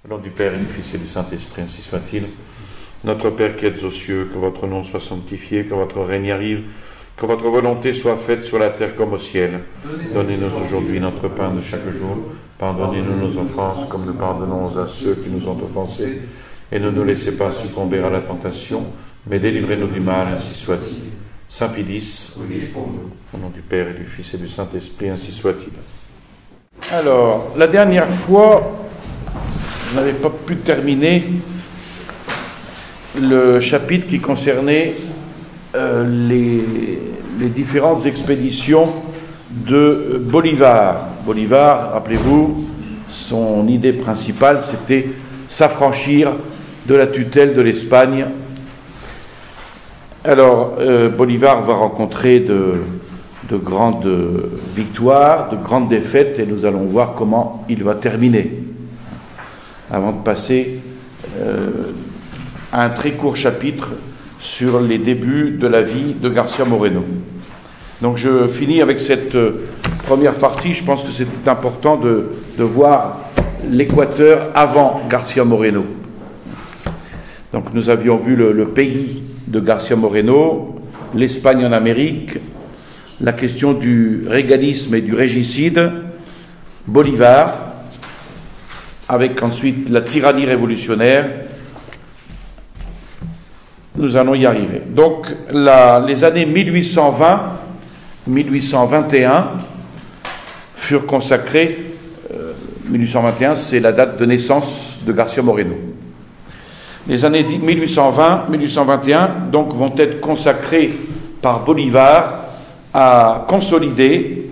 Au nom du Père et du Fils et du Saint-Esprit, ainsi soit-il. Notre Père qui êtes aux cieux, que votre nom soit sanctifié, que votre règne arrive, que votre volonté soit faite sur la terre comme au ciel. Donnez-nous aujourd'hui notre pain de chaque jour. Pardonnez-nous nos offenses, comme nous pardonnons à ceux qui nous ont offensés. Et ne nous laissez pas succomber à la tentation, mais délivrez-nous du mal, ainsi soit-il. Saint Pédis, au nom du Père et du Fils et du Saint-Esprit, ainsi soit-il. Alors, la dernière fois, je n'avais pas pu terminer le chapitre qui concernait les différentes expéditions de Bolivar. Bolivar, rappelez-vous, son idée principale, c'était s'affranchir de la tutelle de l'Espagne. Alors, Bolivar va rencontrer de grandes victoires, de grandes défaites, et nous allons voir comment il va terminer. Avant de passer à un très court chapitre sur les débuts de la vie de García Moreno. Donc je finis avec cette première partie. Je pense que c'est important de voir l'Équateur avant García Moreno. Donc nous avions vu le pays de García Moreno, l'Espagne en Amérique, la question du régalisme et du régicide, Bolivar, avec ensuite la tyrannie révolutionnaire. Nous allons y arriver. Donc, les années 1820-1821 furent consacrées. 1821, c'est la date de naissance de García Moreno. Les années 1820-1821, donc, vont être consacrées par Bolivar à consolider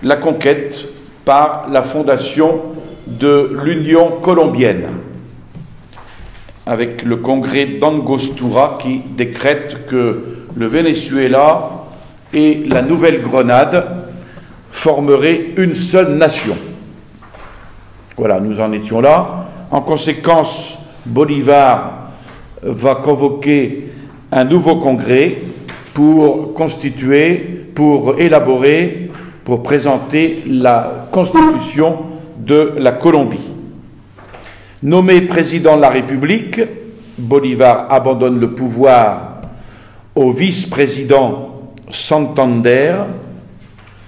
la conquête par la fondation de l'Union colombienne, avec le congrès d'Angostura qui décrète que le Venezuela et la Nouvelle-Grenade formeraient une seule nation. Voilà, nous en étions là. En conséquence, Bolivar va convoquer un nouveau congrès pour élaborer, pour présenter la constitution de la Colombie. Nommé président de la République, Bolivar abandonne le pouvoir au vice-président Santander.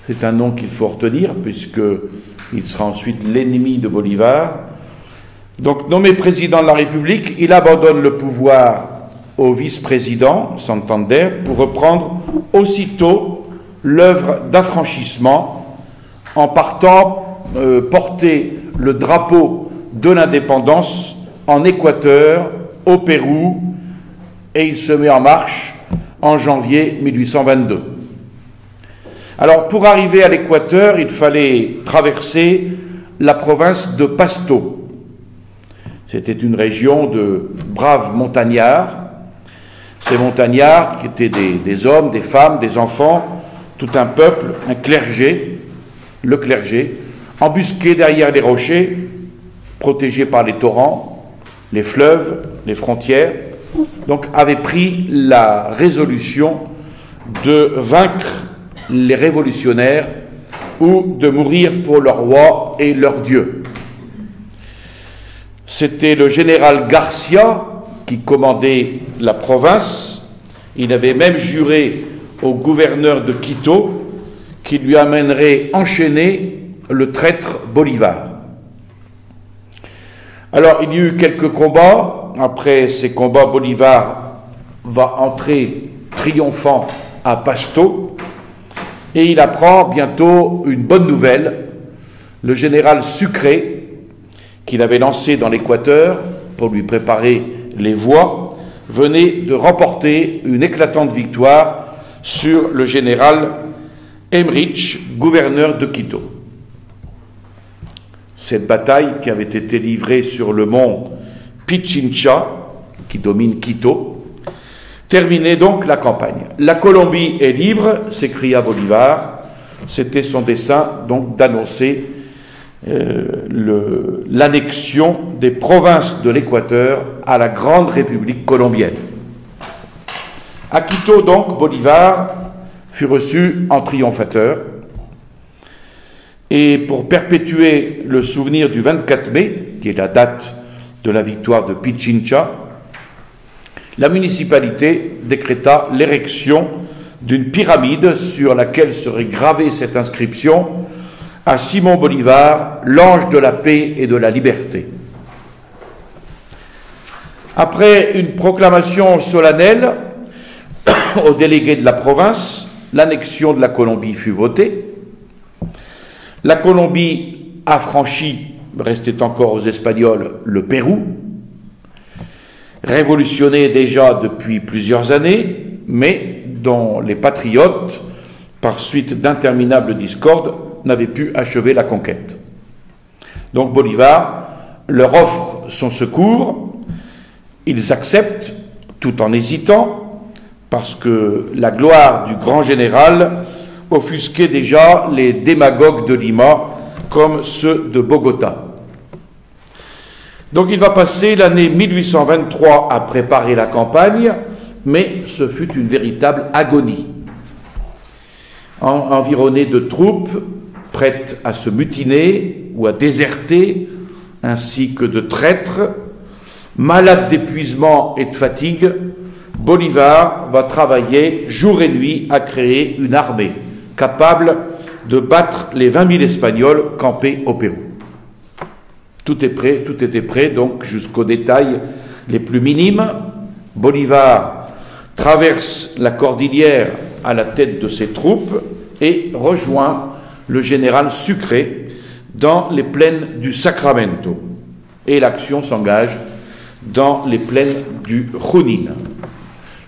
C'est un nom qu'il faut retenir puisqu'il sera ensuite l'ennemi de Bolivar. Donc, nommé président de la République, il abandonne le pouvoir au vice-président Santander pour reprendre aussitôt l'œuvre d'affranchissement en partant porter le drapeau de l'indépendance en Équateur, au Pérou, et il se met en marche en janvier 1822. Alors, pour arriver à l'Équateur, il fallait traverser la province de Pasto. C'était une région de braves montagnards. Ces montagnards qui étaient des hommes, des femmes, des enfants, tout un peuple, un clergé, le clergé, embusqués derrière les rochers, protégés par les torrents, les fleuves, les frontières, donc avaient pris la résolution de vaincre les révolutionnaires ou de mourir pour leur roi et leur Dieu. C'était le général Garcia qui commandait la province. Il avait même juré au gouverneur de Quito qu'il lui amènerait enchaîné le traître Bolivar. Alors, il y a eu quelques combats. Après ces combats, Bolivar va entrer triomphant à Pasto et il apprend bientôt une bonne nouvelle. Le général Sucre, qu'il avait lancé dans l'Équateur pour lui préparer les voies, venait de remporter une éclatante victoire sur le général Emmerich, gouverneur de Quito. Cette bataille qui avait été livrée sur le mont Pichincha, qui domine Quito, terminait donc la campagne. La Colombie est libre, s'écria Bolivar. C'était son dessein donc d'annoncer l'annexion des provinces de l'Équateur à la grande République colombienne. À Quito, donc, Bolivar fut reçu en triomphateur. Et pour perpétuer le souvenir du 24 mai, qui est la date de la victoire de Pichincha, la municipalité décréta l'érection d'une pyramide sur laquelle serait gravée cette inscription: à Simon Bolivar, l'ange de la paix et de la liberté. Après une proclamation solennelle aux délégués de la province, l'annexion de la Colombie fut votée. La Colombie affranchie restait encore aux Espagnols le Pérou, révolutionné déjà depuis plusieurs années, mais dont les patriotes, par suite d'interminables discordes, n'avaient pu achever la conquête. Donc Bolivar leur offre son secours, ils acceptent tout en hésitant, parce que la gloire du grand général offusquait déjà les démagogues de Lima comme ceux de Bogota. Donc il va passer l'année 1823 à préparer la campagne, mais ce fut une véritable agonie. Environné de troupes prêtes à se mutiner ou à déserter, ainsi que de traîtres, malade d'épuisement et de fatigue, Bolivar va travailler jour et nuit à créer une armée capable de battre les 20 000 Espagnols campés au Pérou. Tout est prêt, tout était prêt, donc jusqu'aux détails les plus minimes. Bolivar traverse la cordillère à la tête de ses troupes et rejoint le général Sucre dans les plaines du Sacramento. Et l'action s'engage dans les plaines du Junín.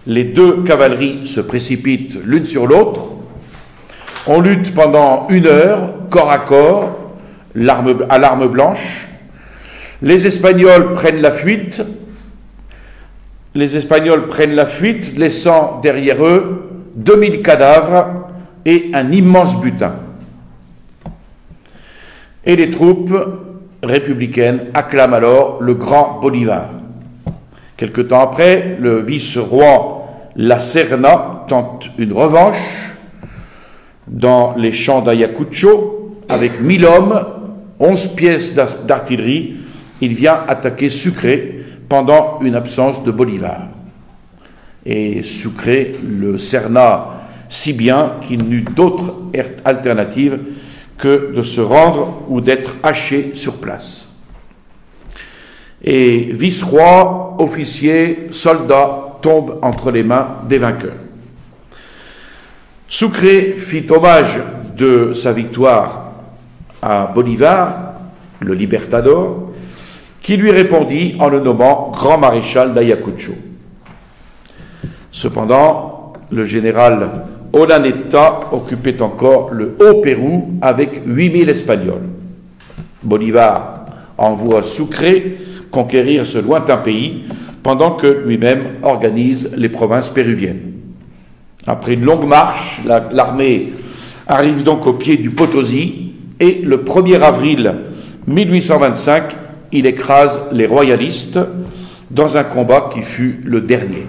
Les deux cavaleries se précipitent l'une sur l'autre. On lutte pendant 1 heure, corps à corps, à l'arme blanche. Les Espagnols prennent la fuite. Laissant derrière eux 2000 cadavres et un immense butin. Et les troupes républicaines acclament alors le grand Bolivar. Quelque temps après, le vice-roi La Serna tente une revanche dans les champs d'Ayacucho avec 1000 hommes, 11 pièces d'artillerie. Il vient attaquer Sucre pendant une absence de Bolivar. Et Sucre le cerna si bien qu'il n'eut d'autre alternative que de se rendre ou d'être haché sur place. Et vice-roi, officiers, soldats tombent entre les mains des vainqueurs. Sucre fit hommage de sa victoire à Bolivar, le Libertador, qui lui répondit en le nommant grand maréchal d'Ayacucho. Cependant, le général Olaneta occupait encore le Haut-Pérou avec 8000 Espagnols. Bolivar envoie Sucre conquérir ce lointain pays pendant que lui-même organise les provinces péruviennes. Après une longue marche, l'armée arrive donc au pied du Potosi et le 1er avril 1825, il écrase les royalistes dans un combat qui fut le dernier.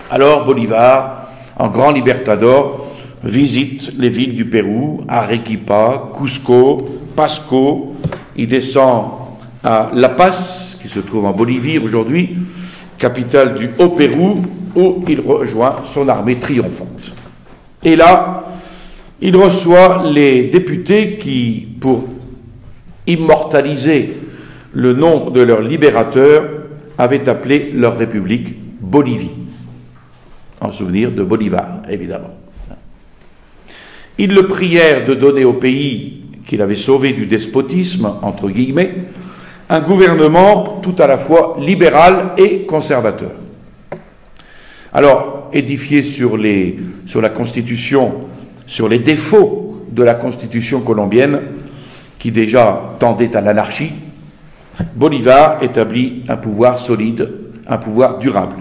Alors Bolivar, en grand libertador, visite les villes du Pérou, Arequipa, Cusco, Pasco. Il descend à La Paz, qui se trouve en Bolivie aujourd'hui, capitale du Haut-Pérou, où il rejoint son armée triomphante. Et là, il reçoit les députés qui, pour immortaliser le nom de leur libérateur, avaient appelé leur république Bolivie, en souvenir de Bolivar, évidemment. Ils le prièrent de donner au pays qu'il avait sauvé du despotisme, entre guillemets, un gouvernement tout à la fois libéral et conservateur. Alors, édifié sur la Constitution, sur les défauts de la Constitution colombienne, qui déjà tendait à l'anarchie, Bolivar établit un pouvoir solide, un pouvoir durable.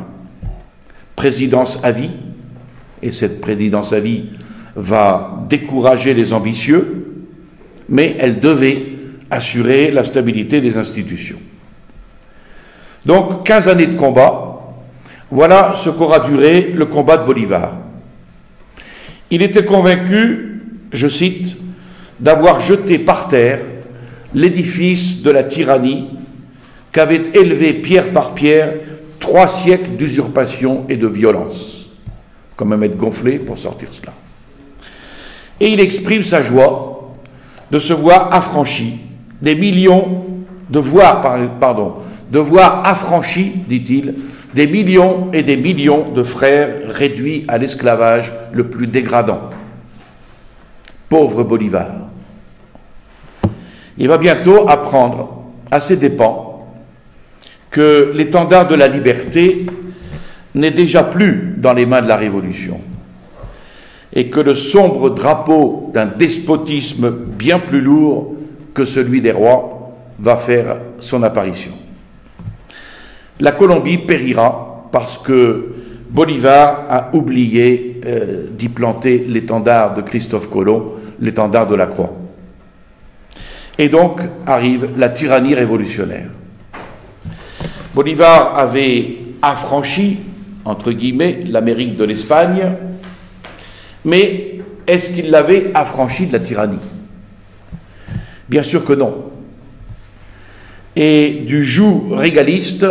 Présidence à vie, et cette présidence à vie va décourager les ambitieux, mais elle devait assurer la stabilité des institutions. Donc, 15 années de combat, voilà ce qu'aura duré le combat de Bolivar. Il était convaincu, je cite, d'avoir jeté par terre l'édifice de la tyrannie qu'avait élevé pierre par pierre 3 siècles d'usurpation et de violence. Quand même être gonflé pour sortir cela. Et il exprime sa joie de se voir affranchi des millions, de voir affranchi, dit-il, des millions et des millions de frères réduits à l'esclavage le plus dégradant. Pauvre Bolivar. Il va bientôt apprendre à ses dépens que l'étendard de la liberté n'est déjà plus dans les mains de la Révolution et que le sombre drapeau d'un despotisme bien plus lourd que celui des rois va faire son apparition. La Colombie périra parce que Bolivar a oublié d'y planter l'étendard de Christophe Colomb, l'étendard de la croix. Et donc arrive la tyrannie révolutionnaire. Bolivar avait affranchi, entre guillemets, l'Amérique de l'Espagne, mais est-ce qu'il l'avait affranchi de la tyrannie? Bien sûr que non. Et du joug régaliste,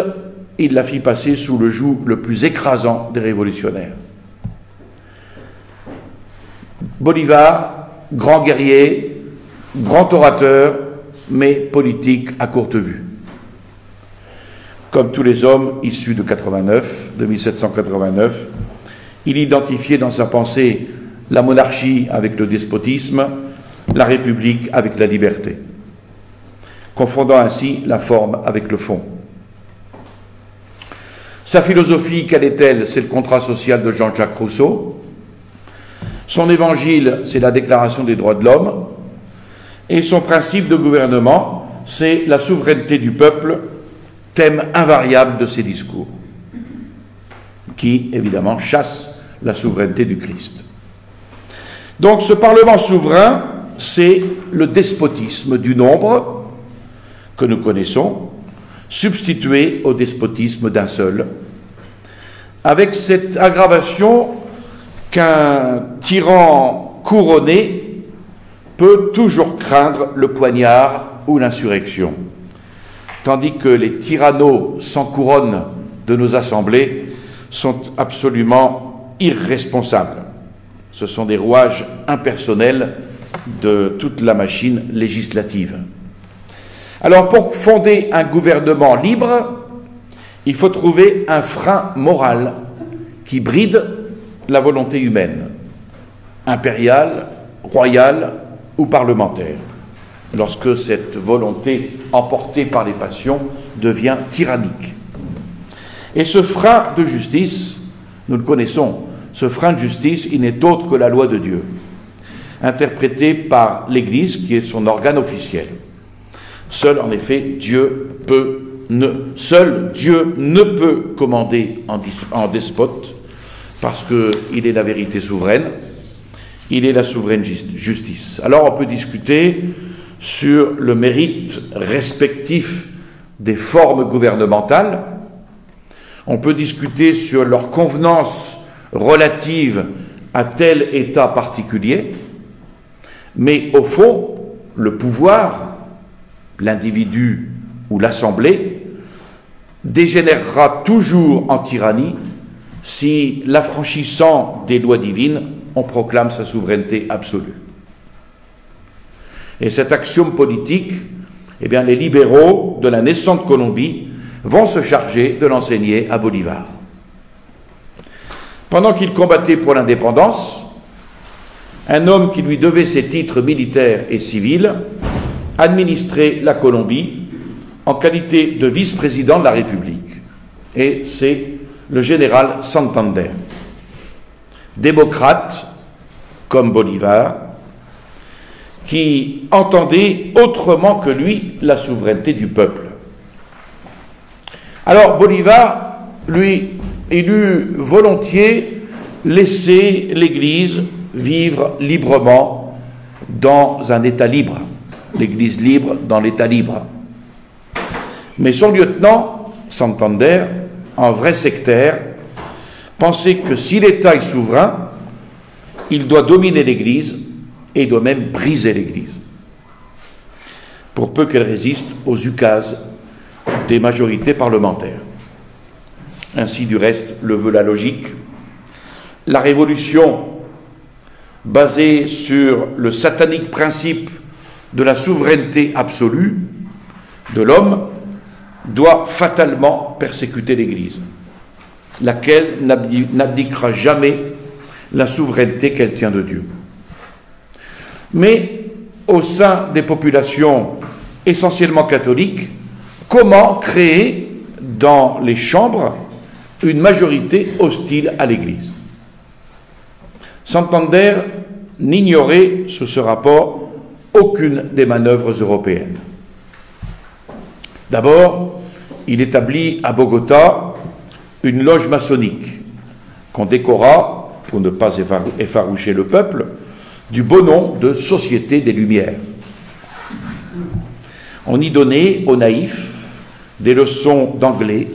il la fit passer sous le joug le plus écrasant des révolutionnaires. Bolivar, grand guerrier, grand orateur, mais politique à courte vue. Comme tous les hommes issus de 1789, il identifiait dans sa pensée la monarchie avec le despotisme, la République avec la liberté, confondant ainsi la forme avec le fond. Sa philosophie, quelle est-elle? C'est le contrat social de Jean-Jacques Rousseau. Son évangile, c'est la Déclaration des droits de l'homme. Et son principe de gouvernement, c'est la souveraineté du peuple, thème invariable de ses discours, qui, évidemment, chasse la souveraineté du Christ. Donc, ce Parlement souverain, c'est le despotisme du nombre que nous connaissons, substitué au despotisme d'un seul, avec cette aggravation qu'un tyran couronné peut toujours craindre le poignard ou l'insurrection, tandis que les tyrannos sans couronne de nos assemblées sont absolument irresponsables. Ce sont des rouages impersonnels de toute la machine législative. Alors, pour fonder un gouvernement libre, il faut trouver un frein moral qui bride la volonté humaine, impériale, royale ou parlementaire, lorsque cette volonté emportée par les passions devient tyrannique. Et ce frein de justice, nous le connaissons, ce frein de justice, il n'est autre que la loi de Dieu, interprétée par l'Église qui est son organe officiel. Seul, en effet, seul Dieu ne peut commander en despote, parce qu'il est la vérité souveraine, il est la souveraine justice. Alors on peut discuter sur le mérite respectif des formes gouvernementales, on peut discuter sur leur convenance relative à tel État particulier, mais au fond, le pouvoir, l'individu ou l'assemblée, dégénérera toujours en tyrannie si, l'affranchissant des lois divines, on proclame sa souveraineté absolue. Et cet axiome politique, eh bien, les libéraux de la naissante Colombie vont se charger de l'enseigner à Bolivar. Pendant qu'il combattait pour l'indépendance, un homme qui lui devait ses titres militaires et civils administrait la Colombie en qualité de vice-président de la République. Et c'est le général Santander, démocrate comme Bolivar, qui entendait autrement que lui la souveraineté du peuple. Alors Bolivar, lui, il eût volontiers laissé l'Église vivre librement dans un État libre, l'Église libre dans l'État libre. Mais son lieutenant, Santander, en vrai sectaire, pensait que si l'État est souverain, il doit dominer l'Église et il doit même briser l'Église, pour peu qu'elle résiste aux ukases des majorités parlementaires. Ainsi, du reste, le veut la logique. La révolution, basée sur le satanique principe de la souveraineté absolue de l'homme, doit fatalement persécuter l'Église, laquelle n'abdiquera jamais la souveraineté qu'elle tient de Dieu. Mais au sein des populations essentiellement catholiques, comment créer dans les chambres une majorité hostile à l'Église? Santander n'ignorait sous ce rapport aucune des manœuvres européennes. D'abord, il établit à Bogota une loge maçonnique qu'on décora, pour ne pas effaroucher le peuple, du beau nom de Société des Lumières. On y donnait aux naïfs des leçons d'anglais,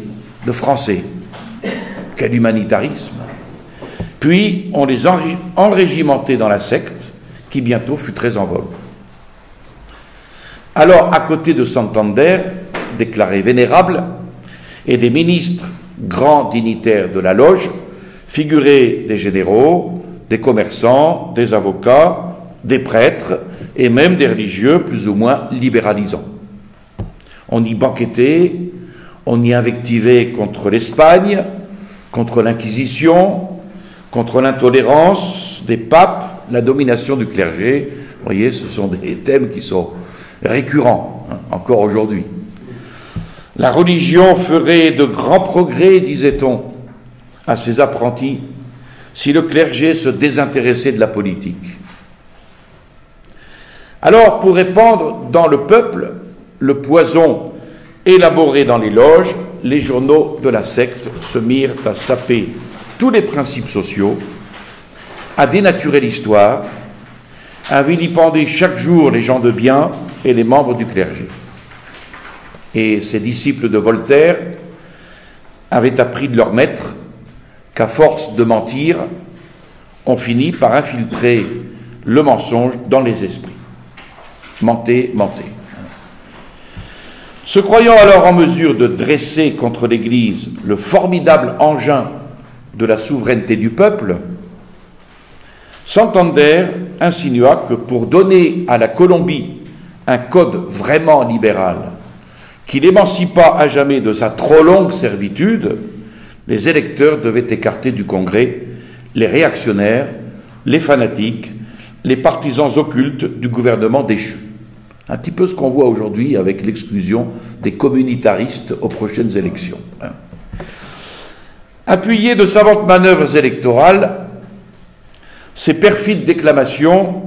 de français. Quel humanitarisme! Puis on les enrégimentait dans la secte, qui bientôt fut très en vogue. Alors, à côté de Santander, déclaré vénérable, et des ministres grands dignitaires de la loge, figuraient des généraux, des commerçants, des avocats, des prêtres, et même des religieux plus ou moins libéralisants. On y banquetait, on y invectivait contre l'Espagne, contre l'Inquisition, contre l'intolérance des papes, la domination du clergé. Vous voyez, ce sont des thèmes qui sont récurrents, encore aujourd'hui. La religion ferait de grands progrès, disait-on, à ses apprentis, si le clergé se désintéressait de la politique. Alors, pour répandre dans le peuple le poison élaboré dans les loges, les journaux de la secte se mirent à saper tous les principes sociaux, à dénaturer l'histoire, à vilipender chaque jour les gens de bien et les membres du clergé. Et ces disciples de Voltaire avaient appris de leur maître qu'à force de mentir, on finit par infiltrer le mensonge dans les esprits. Mentez, mentez. Se croyant alors en mesure de dresser contre l'Église le formidable engin de la souveraineté du peuple, Santander insinua que pour donner à la Colombie un code vraiment libéral qui l'émancipa à jamais de sa trop longue servitude, les électeurs devaient écarter du Congrès les réactionnaires, les fanatiques, les partisans occultes du gouvernement déchu. Un petit peu ce qu'on voit aujourd'hui avec l'exclusion des communitaristes aux prochaines élections. Appuyés de savantes manœuvres électorales, ces perfides déclamations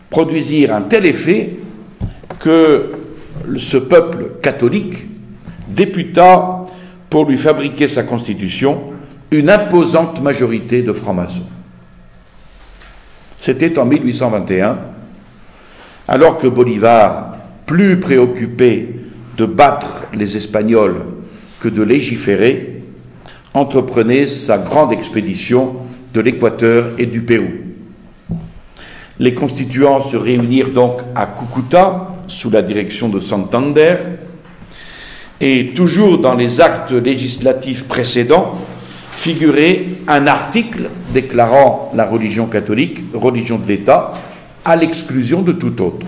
produisirent un tel effet que ce peuple catholique députa pour lui fabriquer sa constitution une imposante majorité de francs-maçons. C'était en 1821, alors que Bolivar, plus préoccupé de battre les Espagnols que de légiférer, entreprenait sa grande expédition de l'Équateur et du Pérou. Les constituants se réunirent donc à Cúcuta, sous la direction de Santander, et toujours dans les actes législatifs précédents figurait un article déclarant la religion catholique, religion de l'État, à l'exclusion de tout autre.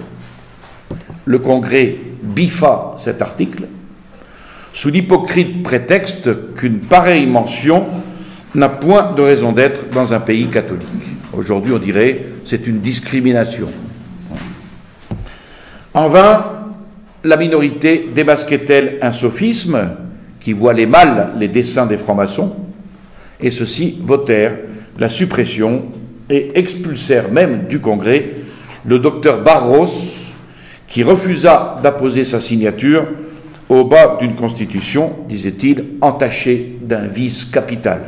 Le Congrès biffa cet article sous l'hypocrite prétexte qu'une pareille mention n'a point de raison d'être dans un pays catholique. Aujourd'hui, on dirait c'est une discrimination. En vain, la minorité démasquait-elle un sophisme qui voilait mal les desseins des francs-maçons, et ceux-ci votèrent la suppression et expulsèrent même du Congrès le docteur Barros, qui refusa d'apposer sa signature au bas d'une constitution, disait-il, entachée d'un vice capital.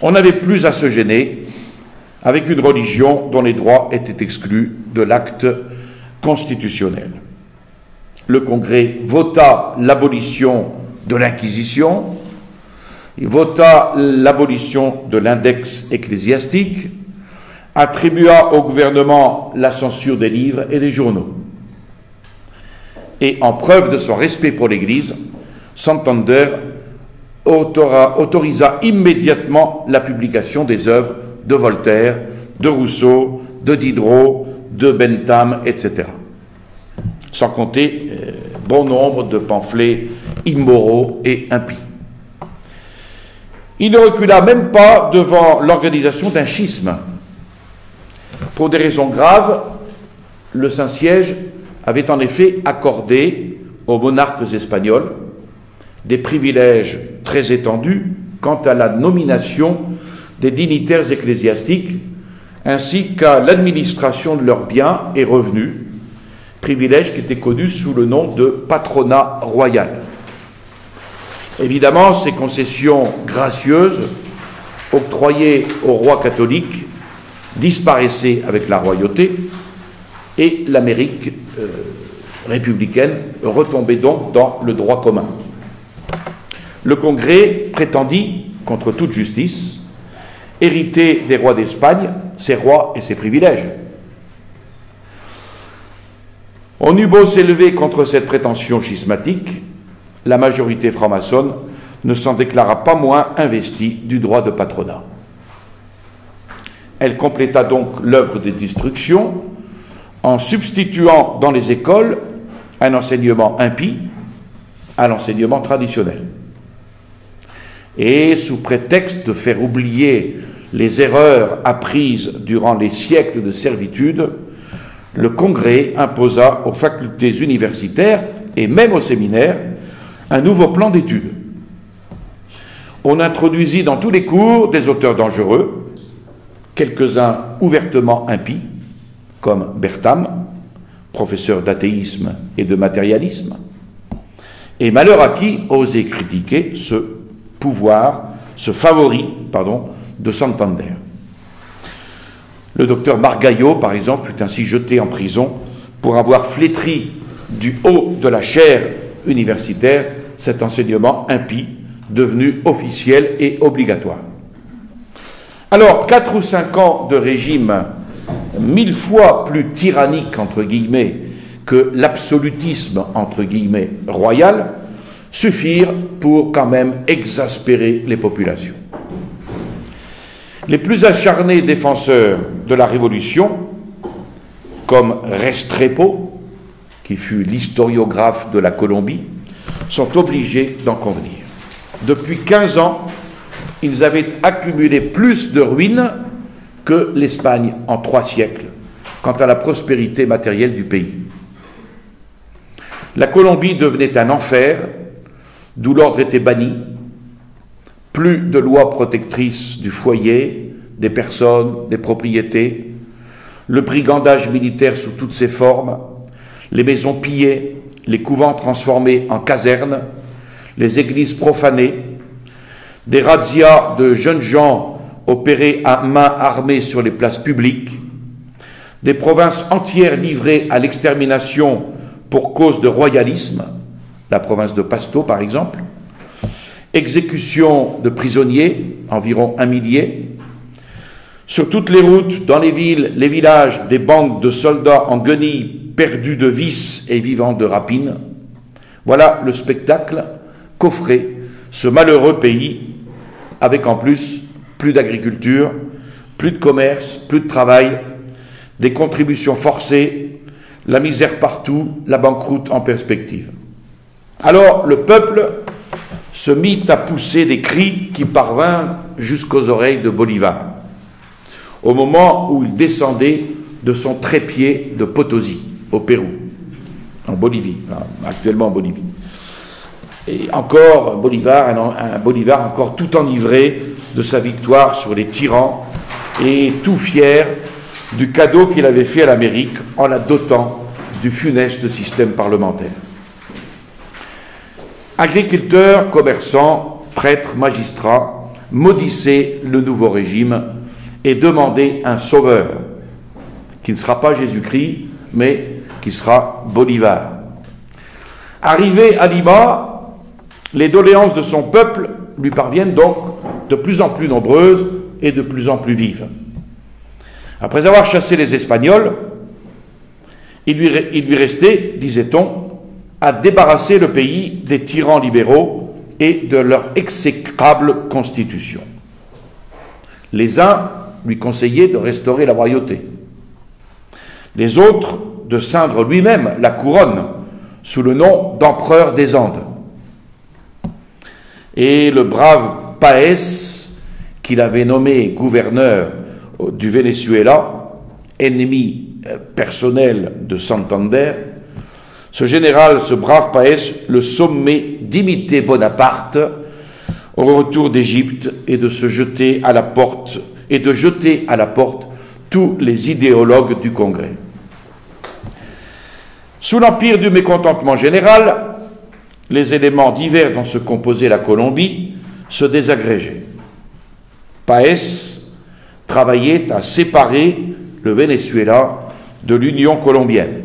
On n'avait plus à se gêner avec une religion dont les droits étaient exclus de l'acte constitutionnel. Le Congrès vota l'abolition de l'Inquisition, il vota l'abolition de l'index ecclésiastique, attribua au gouvernement la censure des livres et des journaux. et en preuve de son respect pour l'Église, Santander autorisa immédiatement la publication des œuvres de Voltaire, de Rousseau, de Diderot, de Bentham, etc. Sans compter bon nombre de pamphlets immoraux et impies. Il ne recula même pas devant l'organisation d'un schisme. Pour des raisons graves, le Saint-Siège avait en effet accordé aux monarques espagnols des privilèges très étendus quant à la nomination des dignitaires ecclésiastiques ainsi qu'à l'administration de leurs biens et revenus, privilèges qui étaient connus sous le nom de patronat royal. Évidemment, ces concessions gracieuses octroyées au roi catholique disparaissaient avec la royauté et l'Amérique républicaine retombait donc dans le droit commun. Le Congrès prétendit, contre toute justice, hériter des rois d'Espagne, ses rois et ses privilèges. On eut beau s'élever contre cette prétention schismatique, la majorité franc-maçonne ne s'en déclara pas moins investie du droit de patronat. Elle compléta donc l'œuvre de destruction en substituant dans les écoles un enseignement impie à l'enseignement traditionnel. Et sous prétexte de faire oublier les erreurs apprises durant les siècles de servitude, le Congrès imposa aux facultés universitaires et même aux séminaires un nouveau plan d'études. On introduisit dans tous les cours des auteurs dangereux, quelques-uns ouvertement impies, comme Bentham, professeur d'athéisme et de matérialisme, et malheur à qui osait critiquer ce favori de Santander. Le docteur Margallo, par exemple, fut ainsi jeté en prison pour avoir flétri du haut de la chaire universitaire cet enseignement impie, devenu officiel et obligatoire. Alors, 4 ou 5 ans de régime 1000 fois plus tyrannique, entre guillemets, que l'absolutisme, entre guillemets, royal, suffirent pour quand même exaspérer les populations. Les plus acharnés défenseurs de la Révolution, comme Restrepo, qui fut l'historiographe de la Colombie, sont obligés d'en convenir. Depuis 15 ans, ils avaient accumulé plus de ruines que l'Espagne en 3 siècles, quant à la prospérité matérielle du pays. La Colombie devenait un enfer, d'où l'ordre était banni, plus de lois protectrices du foyer, des personnes, des propriétés, le brigandage militaire sous toutes ses formes, les maisons pillées, les couvents transformés en casernes, les églises profanées, des razzias de jeunes gens opérés à main armée sur les places publiques, des provinces entières livrées à l'extermination pour cause de royalisme, la province de Pasto par exemple, exécution de prisonniers, environ 1 millier, sur toutes les routes, dans les villes, les villages, des bandes de soldats en guenilles perdus de vices et vivant de rapines. Voilà le spectacle qu'offrait ce malheureux pays, avec en plus d'agriculture, plus de commerce, plus de travail, des contributions forcées, la misère partout, la banqueroute en perspective. Alors le peuple se mit à pousser des cris qui parvinrent jusqu'aux oreilles de Bolivar, au moment où il descendait de son trépied de Potosí, au Pérou, en Bolivie, actuellement en Bolivie. Et encore un Bolivar encore tout enivré de sa victoire sur les tyrans et tout fier du cadeau qu'il avait fait à l'Amérique en la dotant du funeste système parlementaire. Agriculteurs, commerçants, prêtres, magistrats maudissaient le nouveau régime et demandaient un sauveur, qui ne sera pas Jésus-Christ, mais qui sera Bolivar. Arrivé à Lima, les doléances de son peuple lui parviennent donc de plus en plus nombreuses et de plus en plus vives. Après avoir chassé les Espagnols, il lui restait, disait-on, à débarrasser le pays des tyrans libéraux et de leur exécrable constitution. Les uns lui conseillaient de restaurer la royauté, les autres de ceindre lui-même la couronne sous le nom d'empereur des Andes. Et le brave Páez, qu'il avait nommé gouverneur du Venezuela, ennemi personnel de Santander, ce général, ce brave Páez, le sommait d'imiter Bonaparte au retour d'Égypte et de se jeter à la porte tous les idéologues du Congrès. Sous l'empire du mécontentement général, les éléments divers dont se composait la Colombie se désagrégeaient. Páez travaillait à séparer le Venezuela de l'Union colombienne.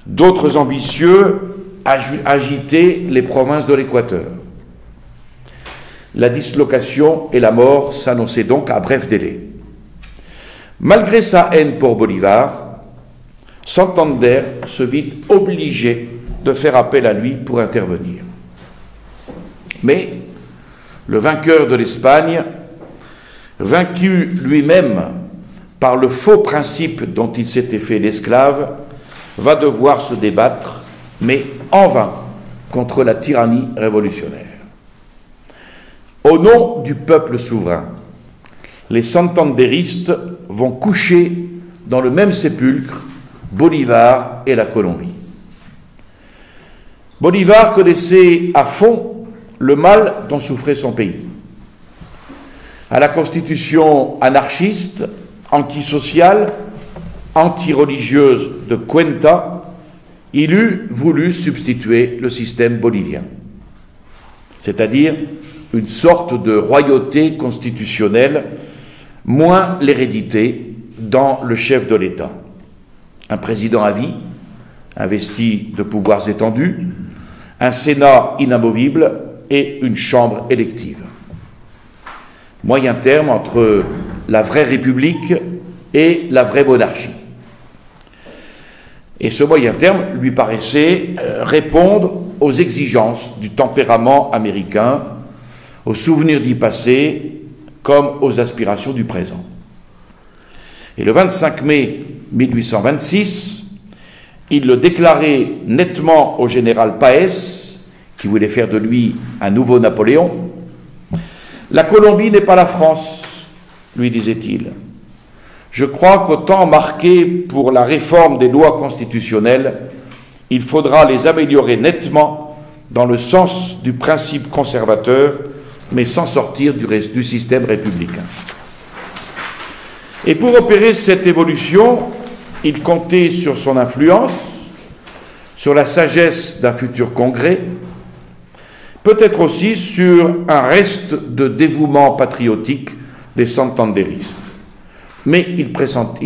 D'autres ambitieux agitaient les provinces de l'Équateur. La dislocation et la mort s'annonçaient donc à bref délai. Malgré sa haine pour Bolivar, Santander se vit obligé de faire appel à lui pour intervenir. Mais le vainqueur de l'Espagne, vaincu lui-même par le faux principe dont il s'était fait l'esclave, va devoir se débattre, mais en vain, contre la tyrannie révolutionnaire. Au nom du peuple souverain, les santanderistes vont coucher dans le même sépulcre Bolivar et la Colombie. Bolivar connaissait à fond le mal dont souffrait son pays. À la constitution anarchiste, antisociale, anti-religieuse de Cuenca, il eût voulu substituer le système bolivien, c'est-à-dire une sorte de royauté constitutionnelle, moins l'hérédité dans le chef de l'État. Un président à vie, investi de pouvoirs étendus, un Sénat inamovible et une chambre élective. Moyen terme entre la vraie république et la vraie monarchie. Et ce moyen terme lui paraissait répondre aux exigences du tempérament américain, aux souvenirs du passé comme aux aspirations du présent. Et le 25 mai 1826, il le déclarait nettement au général Páez, qui voulait faire de lui un nouveau Napoléon. « La Colombie n'est pas la France, lui disait-il. Je crois qu'au temps marqué pour la réforme des lois constitutionnelles, il faudra les améliorer nettement dans le sens du principe conservateur, mais sans sortir du système républicain. » Et pour opérer cette évolution, il comptait sur son influence, sur la sagesse d'un futur congrès, peut-être aussi sur un reste de dévouement patriotique des santanderistes. Mais il prétendait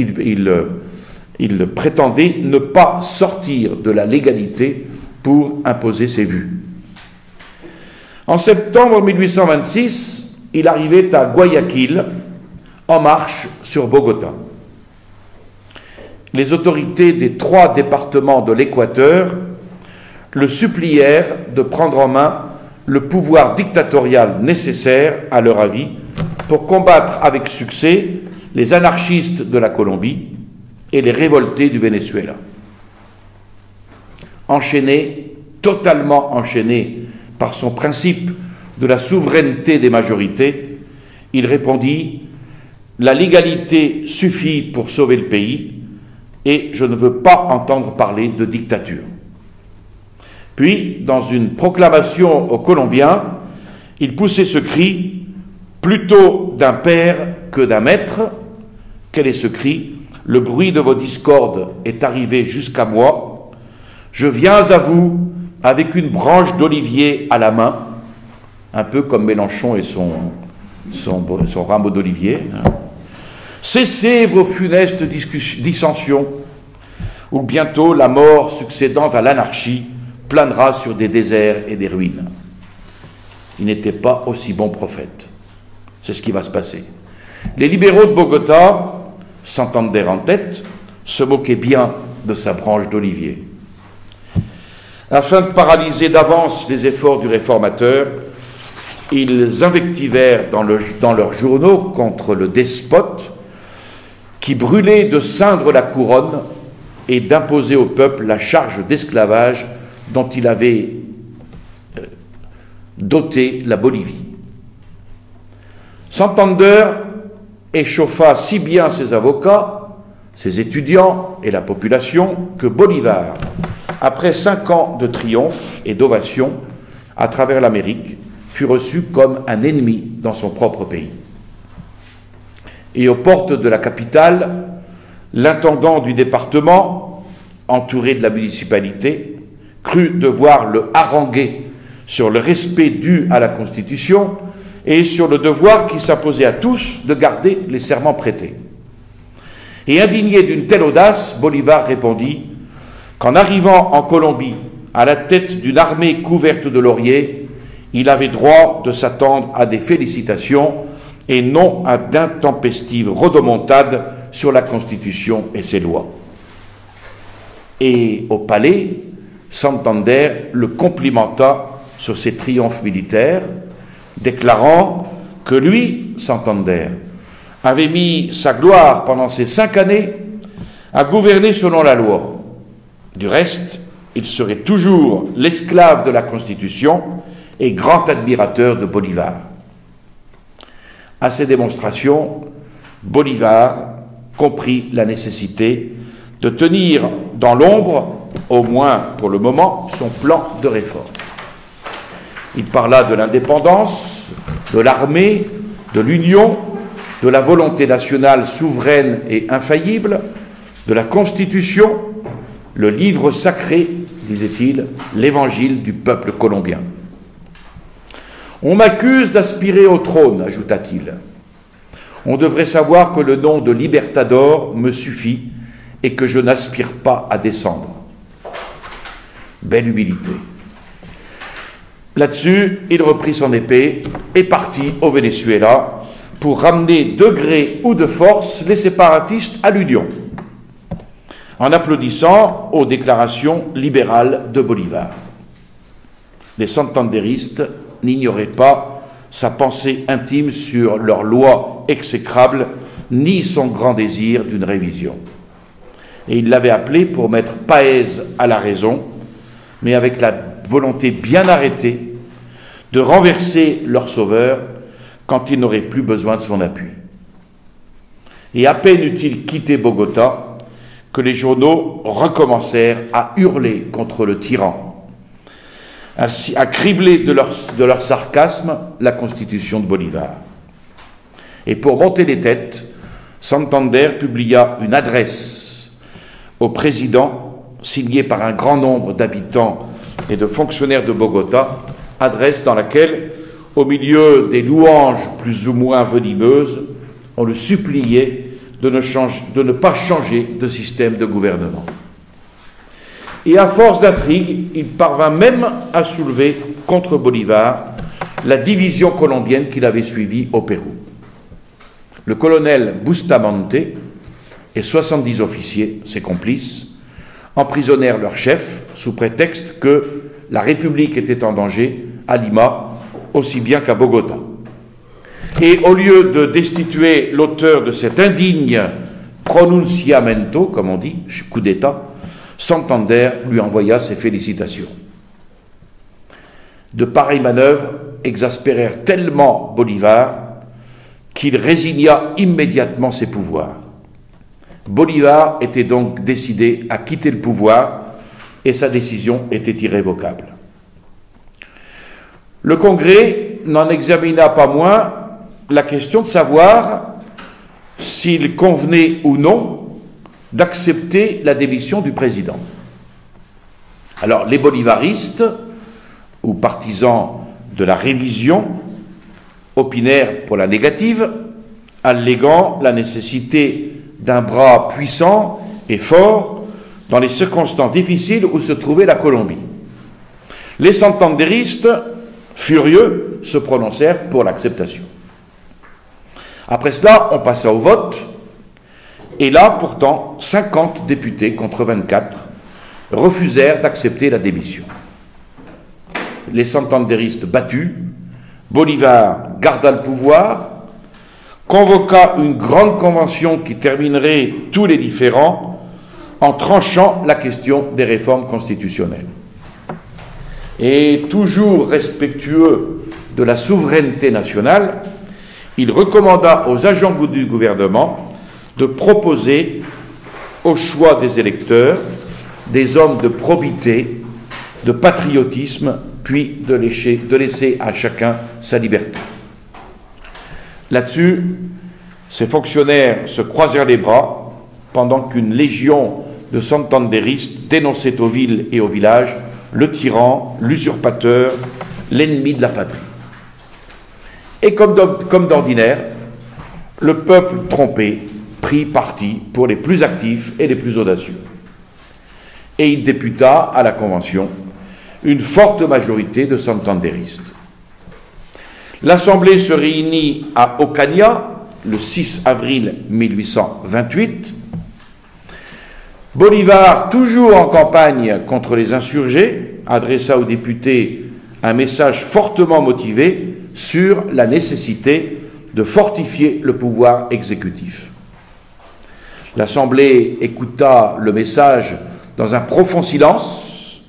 ne pas sortir de la légalité pour imposer ses vues. En septembre 1826, il arrivait à Guayaquil, en marche sur Bogota. Les autorités des 3 départements de l'Équateur le supplièrent de prendre en main le pouvoir dictatorial nécessaire, à leur avis, pour combattre avec succès les anarchistes de la Colombie et les révoltés du Venezuela. Enchaîné, totalement enchaîné par son principe de la souveraineté des majorités, il répondit: « La légalité suffit pour sauver le pays et je ne veux pas entendre parler de dictature. » Puis, dans une proclamation aux Colombiens, il poussait ce cri: « Plutôt d'un père que d'un maître. » Quel est ce cri? « Le bruit de vos discordes est arrivé jusqu'à moi. Je viens à vous avec une branche d'olivier à la main. » Un peu comme Mélenchon et son rameau d'olivier. Cessez vos funestes dissensions, ou bientôt la mort succédant à l'anarchie planera sur des déserts et des ruines. Il n'était pas aussi bon prophète. C'est ce qui va se passer. Les libéraux de Bogota, Santander en tête, se moquaient bien de sa branche d'olivier. Afin de paralyser d'avance les efforts du réformateur, ils invectivèrent dans leurs journaux contre le despote qui brûlait de ceindre la couronne et d'imposer au peuple la charge d'esclavage dont il avait doté la Bolivie. Santander échauffa si bien ses avocats, ses étudiants et la population que Bolivar, après 5 ans de triomphe et d'ovation à travers l'Amérique, fut reçu comme un ennemi dans son propre pays. Et aux portes de la capitale, l'intendant du département, entouré de la municipalité, crut devoir le haranguer sur le respect dû à la Constitution et sur le devoir qui s'imposait à tous de garder les serments prêtés. Et indigné d'une telle audace, Bolivar répondit qu'en arrivant en Colombie à la tête d'une armée couverte de lauriers, il avait droit de s'attendre à des félicitations et non à d'intempestives rodomontades sur la Constitution et ses lois. Et au palais, Santander le complimenta sur ses triomphes militaires, déclarant que lui, Santander, avait mis sa gloire pendant ces 5 années à gouverner selon la loi. Du reste, il serait toujours l'esclave de la Constitution et grand admirateur de Bolivar. À ces démonstrations, Bolivar comprit la nécessité de tenir dans l'ombre, au moins pour le moment, son plan de réforme. Il parla de l'indépendance, de l'armée, de l'union, de la volonté nationale souveraine et infaillible, de la Constitution, le livre sacré, disait-il, l'évangile du peuple colombien. On m'accuse d'aspirer au trône, ajouta-t-il. On devrait savoir que le nom de Libertador me suffit et que je n'aspire pas à descendre. Belle humilité. Là-dessus, il reprit son épée et partit au Venezuela pour ramener de gré ou de force les séparatistes à l'union, en applaudissant aux déclarations libérales de Bolivar. Les santanderistes n'ignoraient pas sa pensée intime sur leurs lois exécrables, ni son grand désir d'une révision. Et ils l'avaient appelé pour mettre Páez à la raison, mais avec la volonté bien arrêtée de renverser leur sauveur quand ils n'auraient plus besoin de son appui. Et à peine eut-il quitté Bogota que les journaux recommencèrent à hurler contre le tyran, à cribler de leur sarcasme la Constitution de Bolivar. Et pour monter les têtes, Santander publia une adresse au président, signée par un grand nombre d'habitants et de fonctionnaires de Bogota, adresse dans laquelle, au milieu des louanges plus ou moins venimeuses, on le suppliait de ne pas changer de système de gouvernement. Et à force d'intrigue, il parvint même à soulever contre Bolivar la division colombienne qu'il avait suivie au Pérou. Le colonel Bustamante et 70 officiers, ses complices, emprisonnèrent leur chef sous prétexte que la République était en danger à Lima aussi bien qu'à Bogota. Et au lieu de destituer l'auteur de cet indigne pronunciamento, comme on dit, coup d'État, Santander lui envoya ses félicitations. De pareilles manœuvres exaspérèrent tellement Bolivar qu'il résigna immédiatement ses pouvoirs. Bolivar était donc décidé à quitter le pouvoir et sa décision était irrévocable. Le Congrès n'en examina pas moins la question de savoir s'il convenait ou non d'accepter la démission du président. Alors, les bolivaristes, ou partisans de la révision, opinèrent pour la négative, alléguant la nécessité d'un bras puissant et fort dans les circonstances difficiles où se trouvait la Colombie. Les santanderistes, furieux, se prononcèrent pour l'acceptation. Après cela, on passa au vote, et là, pourtant, 50 députés contre 24 refusèrent d'accepter la démission. Les santanderistes battus, Bolivar garda le pouvoir, convoqua une grande convention qui terminerait tous les différends en tranchant la question des réformes constitutionnelles. Et toujours respectueux de la souveraineté nationale, il recommanda aux agents du gouvernement de proposer au choix des électeurs des hommes de probité, de patriotisme, puis de laisser à chacun sa liberté. Là-dessus, ces fonctionnaires se croisèrent les bras pendant qu'une légion de santanderistes dénonçait aux villes et aux villages le tyran, l'usurpateur, l'ennemi de la patrie. Et comme d'ordinaire, le peuple trompé prit parti pour les plus actifs et les plus audacieux. Et il députa à la Convention une forte majorité de santanderistes. L'Assemblée se réunit à Ocaña le 6 avril 1828. Bolivar, toujours en campagne contre les insurgés, adressa aux députés un message fortement motivé sur la nécessité de fortifier le pouvoir exécutif. L'Assemblée écouta le message dans un profond silence,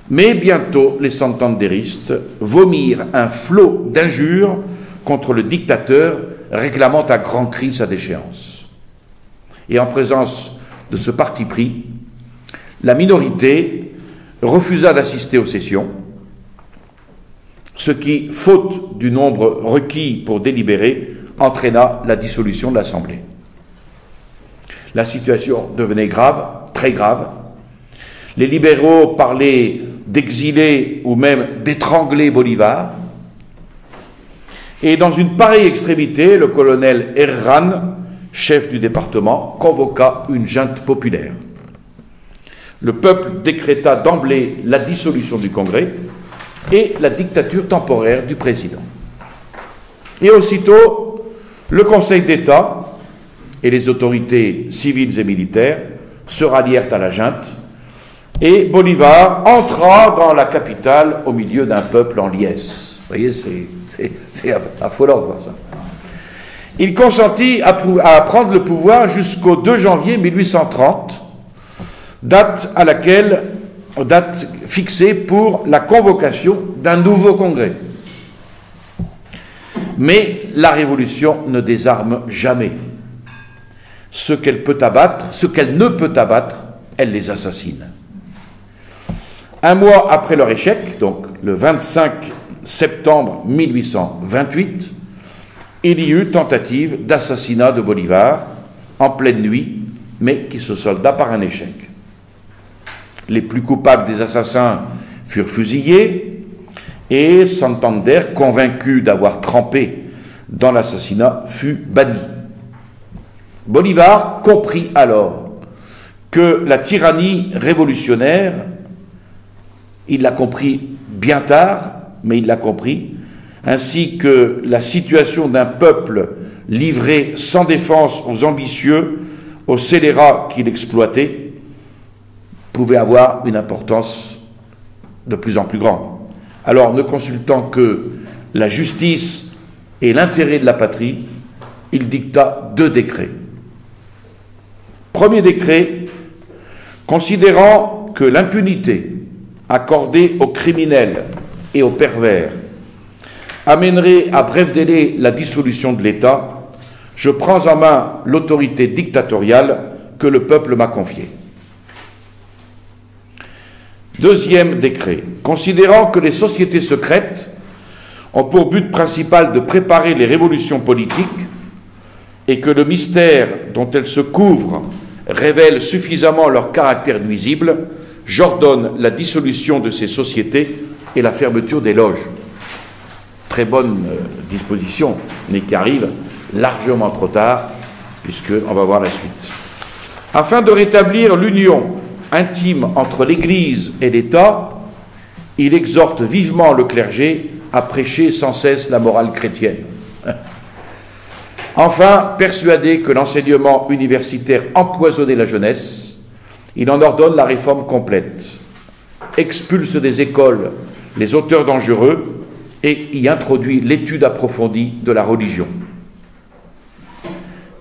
mais bientôt les santanderistes vomirent un flot d'injures contre le dictateur réclamant à grands cris sa déchéance. Et en présence de ce parti pris, la minorité refusa d'assister aux sessions, ce qui, faute du nombre requis pour délibérer, entraîna la dissolution de l'Assemblée. La situation devenait grave, très grave. Les libéraux parlaient d'exiler ou même d'étrangler Bolivar. Et dans une pareille extrémité, le colonel Herrán, chef du département, convoqua une junte populaire. Le peuple décréta d'emblée la dissolution du Congrès et la dictature temporaire du président. Et aussitôt, le Conseil d'État et les autorités civiles et militaires se rallièrent à la junte et Bolivar entra dans la capitale au milieu d'un peuple en liesse. Vous voyez, c'est affolant de voir ça. Il consentit à prendre le pouvoir jusqu'au 2 janvier 1830, date fixée pour la convocation d'un nouveau congrès. Mais la révolution ne désarme jamais. Ce qu'elle ne peut abattre, elle les assassine. Un mois après leur échec, donc le 25 septembre 1828, il y eut tentative d'assassinat de Bolivar en pleine nuit, mais qui se solda par un échec. Les plus coupables des assassins furent fusillés et Santander, convaincu d'avoir trempé dans l'assassinat, fut banni. Bolivar comprit alors que la tyrannie révolutionnaire, il l'a compris bien tard, mais il l'a compris, ainsi que la situation d'un peuple livré sans défense aux ambitieux, aux scélérats qu'il exploitait, pouvait avoir une importance de plus en plus grande. Alors, ne consultant que la justice et l'intérêt de la patrie, il dicta 2 décrets. Premier décret, considérant que l'impunité accordée aux criminels et aux pervers amènerait à bref délai la dissolution de l'État, je prends en main l'autorité dictatoriale que le peuple m'a confiée. Deuxième décret, considérant que les sociétés secrètes ont pour but principal de préparer les révolutions politiques et que le mystère dont elles se couvrent révèle suffisamment leur caractère nuisible, j'ordonne la dissolution de ces sociétés et la fermeture des loges. Très bonne disposition, mais qui arrive largement trop tard, puisqu'on va voir la suite. Afin de rétablir l'union intime entre l'Église et l'État, il exhorte vivement le clergé à prêcher sans cesse la morale chrétienne. Enfin, persuadé que l'enseignement universitaire empoisonnait la jeunesse, Il en ordonne la réforme complète, expulse des écoles les auteurs dangereux et y introduit l'étude approfondie de la religion.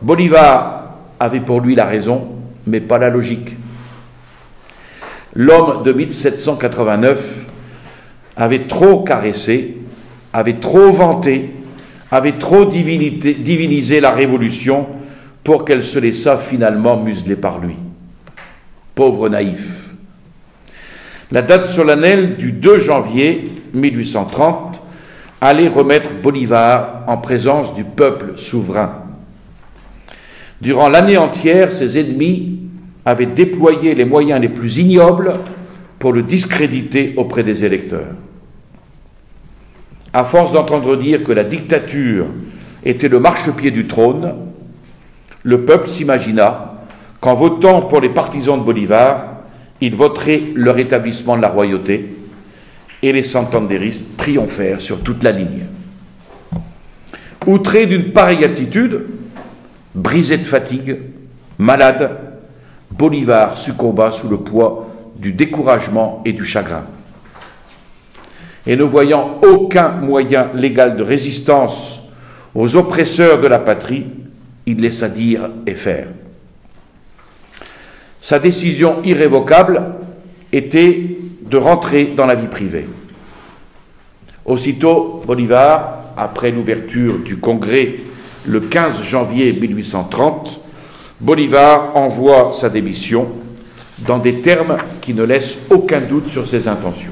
Bolivar avait pour lui la raison, mais pas la logique. L'homme de 1789 avait trop caressé, avait trop vanté, avait trop divinisé la Révolution pour qu'elle se laissât finalement museler par lui. Pauvre naïf. La date solennelle du 2 janvier 1830 allait remettre Bolivar en présence du peuple souverain. Durant l'année entière, ses ennemis avaient déployé les moyens les plus ignobles pour le discréditer auprès des électeurs. À force d'entendre dire que la dictature était le marchepied du trône, le peuple s'imagina qu'en votant pour les partisans de Bolivar, il voterait le rétablissement de la royauté, et les santanderistes triomphèrent sur toute la ligne. Outré d'une pareille attitude, brisé de fatigue, malade, Bolivar succomba sous le poids du découragement et du chagrin. Et ne voyant aucun moyen légal de résistance aux oppresseurs de la patrie, il laissa dire et faire. Sa décision irrévocable était de rentrer dans la vie privée. Aussitôt, Bolivar, après l'ouverture du Congrès le 15 janvier 1830, Bolivar envoie sa démission dans des termes qui ne laissent aucun doute sur ses intentions.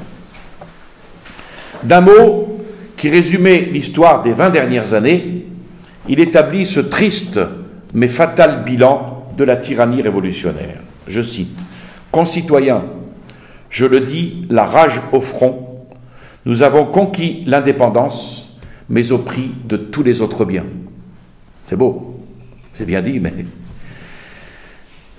D'un mot qui résumait l'histoire des 20 dernières années, il établit ce triste mais fatal bilan de la tyrannie révolutionnaire. Je cite, « Concitoyens, je le dis, la rage au front, nous avons conquis l'indépendance, mais au prix de tous les autres biens. » C'est beau, c'est bien dit, mais...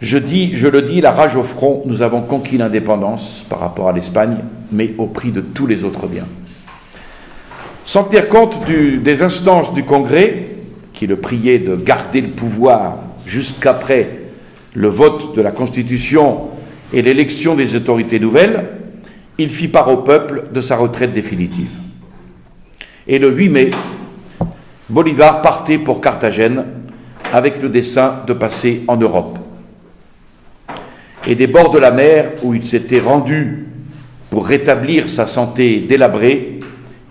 Je le dis, la rage au front, nous avons conquis l'indépendance par rapport à l'Espagne, mais au prix de tous les autres biens. Sans tenir compte des instances du Congrès, qui le priaient de garder le pouvoir jusqu'après le vote de la Constitution et l'élection des autorités nouvelles, il fit part au peuple de sa retraite définitive. Et le 8 mai, Bolivar partait pour Carthagène avec le dessein de passer en Europe. Et des bords de la mer où il s'était rendu pour rétablir sa santé délabrée,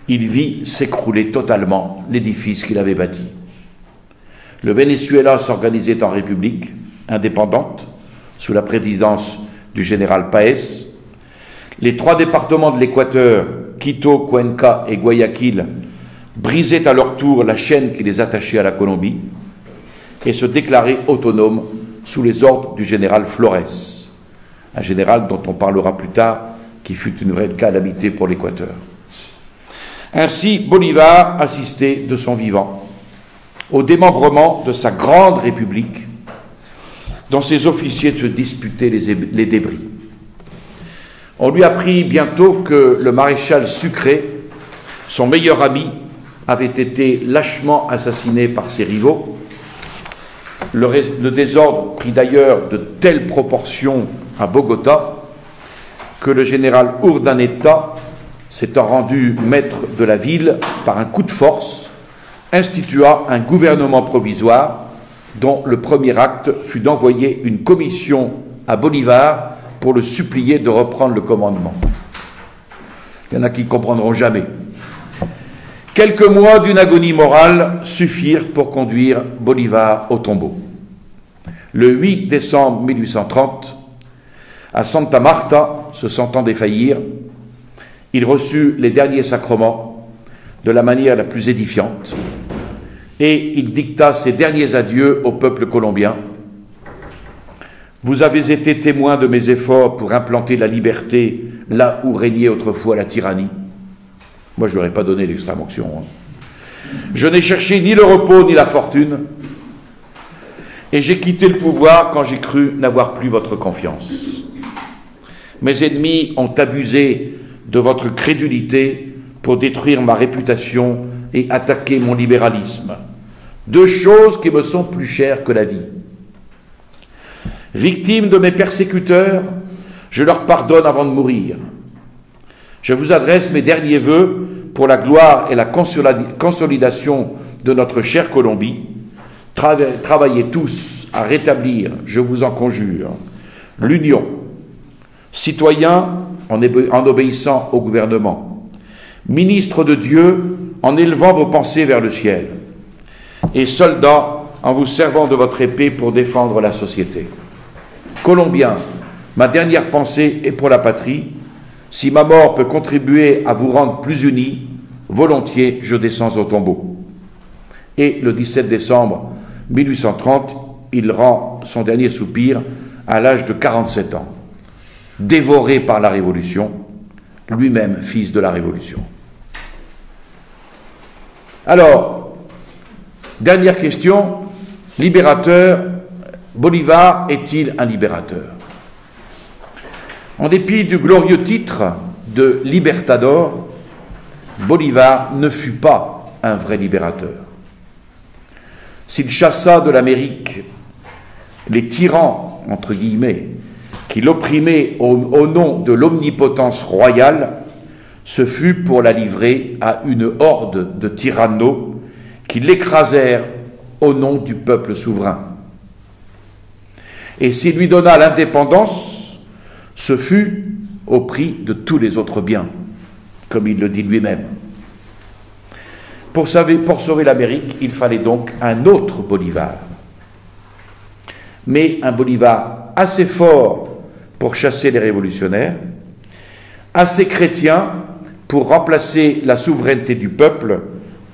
il vit s'écrouler totalement l'édifice qu'il avait bâti. Le Venezuela s'organisait en république indépendante sous la présidence du général Páez. Les 3 départements de l'Équateur, Quito, Cuenca et Guayaquil, brisaient à leur tour la chaîne qui les attachait à la Colombie et se déclaraient autonomes sous les ordres du général Flores, un général dont on parlera plus tard, qui fut une vraie calamité pour l'Équateur. Ainsi, Bolivar assistait de son vivant au démembrement de sa grande république, dont ses officiers se disputaient les débris. On lui apprit bientôt que le maréchal Sucre, son meilleur ami, avait été lâchement assassiné par ses rivaux. Le désordre prit d'ailleurs de telles proportions à Bogota que le général Urdaneta, s'étant rendu maître de la ville par un coup de force, institua un gouvernement provisoire dont le premier acte fut d'envoyer une commission à Bolivar pour le supplier de reprendre le commandement. Il y en a qui ne comprendront jamais. Quelques mois d'une agonie morale suffirent pour conduire Bolivar au tombeau. Le 8 décembre 1830, à Santa Marta, se sentant défaillir, il reçut les derniers sacrements de la manière la plus édifiante et il dicta ses derniers adieux au peuple colombien. « Vous avez été témoins de mes efforts pour implanter la liberté là où régnait autrefois la tyrannie. » Moi, je ne leur ai pas donné l'extrême-onction. Je n'ai cherché ni le repos ni la fortune, et j'ai quitté le pouvoir quand j'ai cru n'avoir plus votre confiance. Mes ennemis ont abusé de votre crédulité pour détruire ma réputation et attaquer mon libéralisme. 2 choses qui me sont plus chères que la vie. Victimes de mes persécuteurs, je leur pardonne avant de mourir. Je vous adresse mes derniers vœux pour la gloire et la consolidation de notre chère Colombie. Travaillez tous à rétablir, je vous en conjure, l'union. Citoyens en obéissant au gouvernement. Ministres de Dieu en élevant vos pensées vers le ciel. Et soldats en vous servant de votre épée pour défendre la société. Colombiens, ma dernière pensée est pour la patrie. Si ma mort peut contribuer à vous rendre plus unis, volontiers je descends au tombeau. Et le 17 décembre 1830, il rend son dernier soupir à l'âge de 47 ans, dévoré par la Révolution, lui-même fils de la Révolution. Alors, dernière question, libérateur, Bolivar est-il un libérateur? En dépit du glorieux titre de Libertador, Bolivar ne fut pas un vrai libérateur. S'il chassa de l'Amérique les tyrans, entre guillemets, qui l'opprimaient au nom de l'omnipotence royale, ce fut pour la livrer à une horde de tyrannos qui l'écrasèrent au nom du peuple souverain. Et s'il lui donna l'indépendance, ce fut au prix de tous les autres biens, comme il le dit lui-même. Pour sauver l'Amérique, il fallait donc un autre Bolivar. Mais un Bolivar assez fort pour chasser les révolutionnaires, assez chrétien pour remplacer la souveraineté du peuple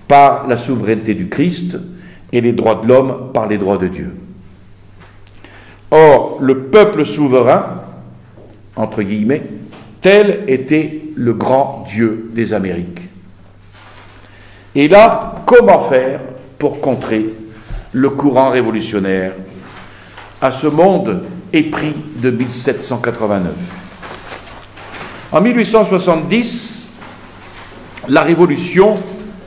par la souveraineté du Christ et les droits de l'homme par les droits de Dieu. Or, le peuple souverain, entre guillemets, tel était le grand Dieu des Amériques. Et là, comment faire pour contrer le courant révolutionnaire à ce monde épris de 1789? En 1870, la Révolution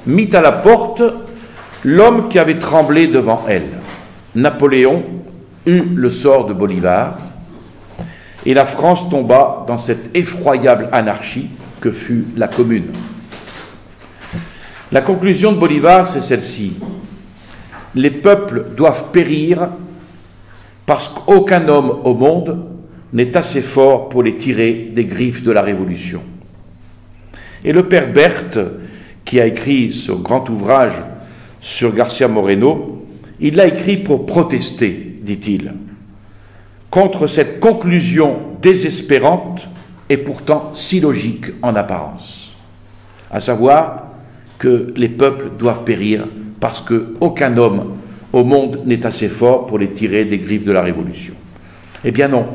mit à la porte l'homme qui avait tremblé devant elle. Napoléon eut le sort de Bolivar, et la France tomba dans cette effroyable anarchie que fut la Commune. La conclusion de Bolivar, c'est celle-ci. Les peuples doivent périr parce qu'aucun homme au monde n'est assez fort pour les tirer des griffes de la Révolution. Et le père Berthe, qui a écrit ce grand ouvrage sur Garcia Moreno, il l'a écrit pour protester, dit-il, contre cette conclusion désespérante et pourtant si logique en apparence, à savoir que les peuples doivent périr parce qu'aucun homme au monde n'est assez fort pour les tirer des griffes de la Révolution. Eh bien non,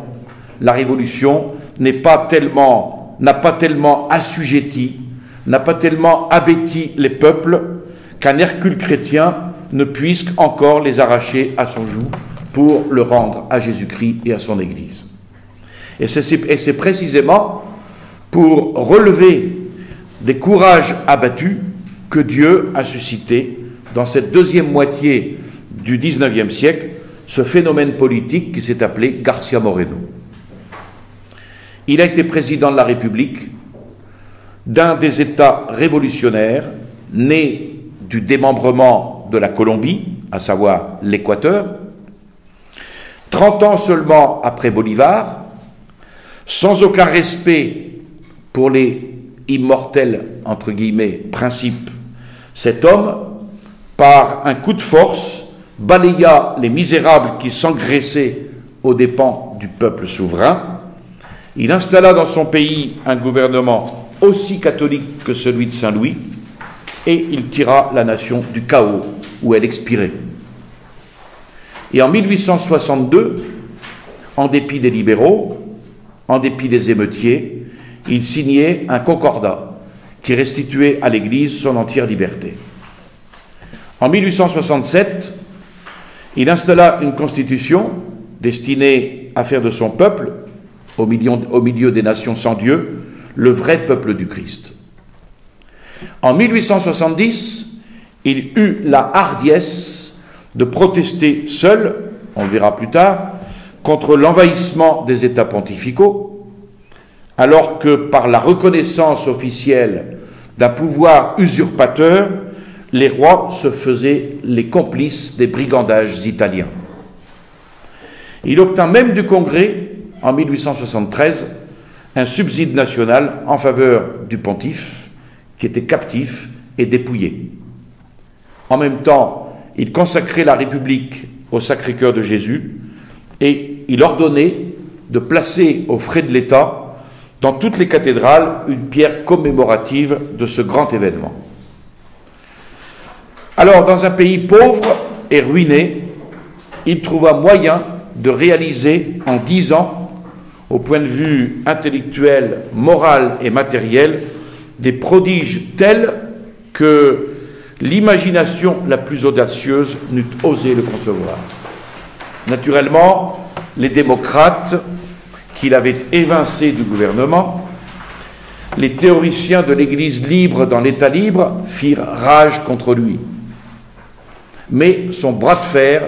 la Révolution n'a pas tellement assujetti, n'a pas tellement abêti les peuples qu'un Hercule chrétien ne puisse encore les arracher à son joug pour le rendre à Jésus-Christ et à son Église. Et c'est précisément pour relever des courages abattus que Dieu a suscité dans cette deuxième moitié du XIXe siècle ce phénomène politique qui s'est appelé Garcia Moreno. Il a été président de la République d'un des États révolutionnaires nés du démembrement de la Colombie, à savoir l'Équateur, 30 ans seulement après Bolivar, sans aucun respect pour les immortels, entre guillemets, principes. Cet homme, par un coup de force, balaya les misérables qui s'engraissaient aux dépens du peuple souverain. Il installa dans son pays un gouvernement aussi catholique que celui de Saint-Louis, et il tira la nation du chaos où elle expirait. Et en 1862, en dépit des libéraux, en dépit des émeutiers, il signait un concordat qui restituait à l'Église son entière liberté. En 1867, il installa une constitution destinée à faire de son peuple, au milieu des nations sans Dieu, le vrai peuple du Christ. En 1870, il eut la hardiesse de protester seul, on le verra plus tard, contre l'envahissement des États pontificaux, alors que par la reconnaissance officielle d'un pouvoir usurpateur, les rois se faisaient les complices des brigandages italiens. Il obtint même du Congrès, en 1873, un subside national en faveur du pontife, qui était captif et dépouillé. En même temps, il consacrait la République au Sacré-Cœur de Jésus et il ordonnait de placer aux frais de l'État dans toutes les cathédrales une pierre commémorative de ce grand événement. Alors, dans un pays pauvre et ruiné, il trouva moyen de réaliser en 10 ans, au point de vue intellectuel, moral et matériel, des prodiges tels que l'imagination la plus audacieuse n'eût osé le concevoir. Naturellement, les démocrates qu'il avait évincés du gouvernement, les théoriciens de l'Église libre dans l'État libre firent rage contre lui. Mais son bras de fer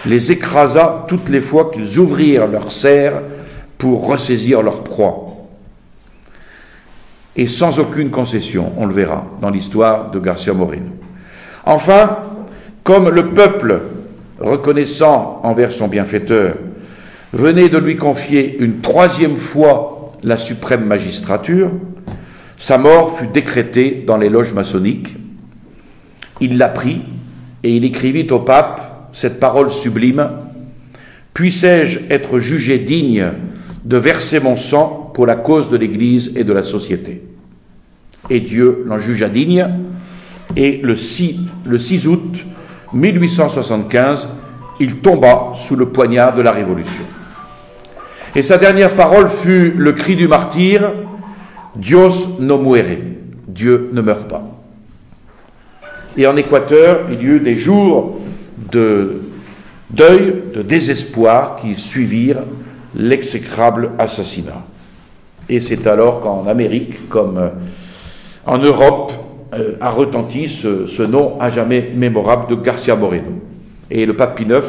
les écrasa toutes les fois qu'ils ouvrirent leurs serres pour ressaisir leur proie. Et sans aucune concession, on le verra dans l'histoire de García Moreno. Enfin, comme le peuple, reconnaissant envers son bienfaiteur, venait de lui confier une 3e fois la suprême magistrature, sa mort fut décrétée dans les loges maçonniques. Il la prit et il écrivit au pape cette parole sublime: « Puissé-je être jugé digne de verser mon sang pour la cause de l'Église et de la société ?» Et Dieu l'en jugea digne, et le 6 août 1875, il tomba sous le poignard de la Révolution. Et sa dernière parole fut le cri du martyr: « Dios no muere » Dieu ne meurt pas. Et en Équateur, il y eut des jours de deuil, de désespoir qui suivirent l'exécrable assassinat. Et c'est alors qu'en Amérique, comme en Europe, a retenti ce nom à jamais mémorable de García Moreno. Et le pape Pie IX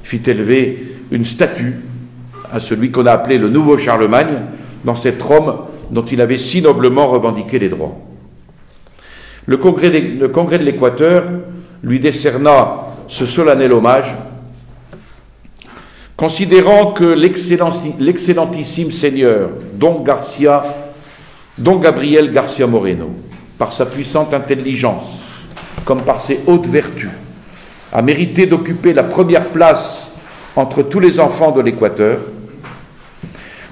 fit élever une statue à celui qu'on a appelé le nouveau Charlemagne, dans cet Rome dont il avait si noblement revendiqué les droits. Le congrès de l'Équateur lui décerna ce solennel hommage, considérant que l'excellentissime Seigneur, Don Gabriel García Moreno, par sa puissante intelligence, comme par ses hautes vertus, a mérité d'occuper la première place entre tous les enfants de l'Équateur,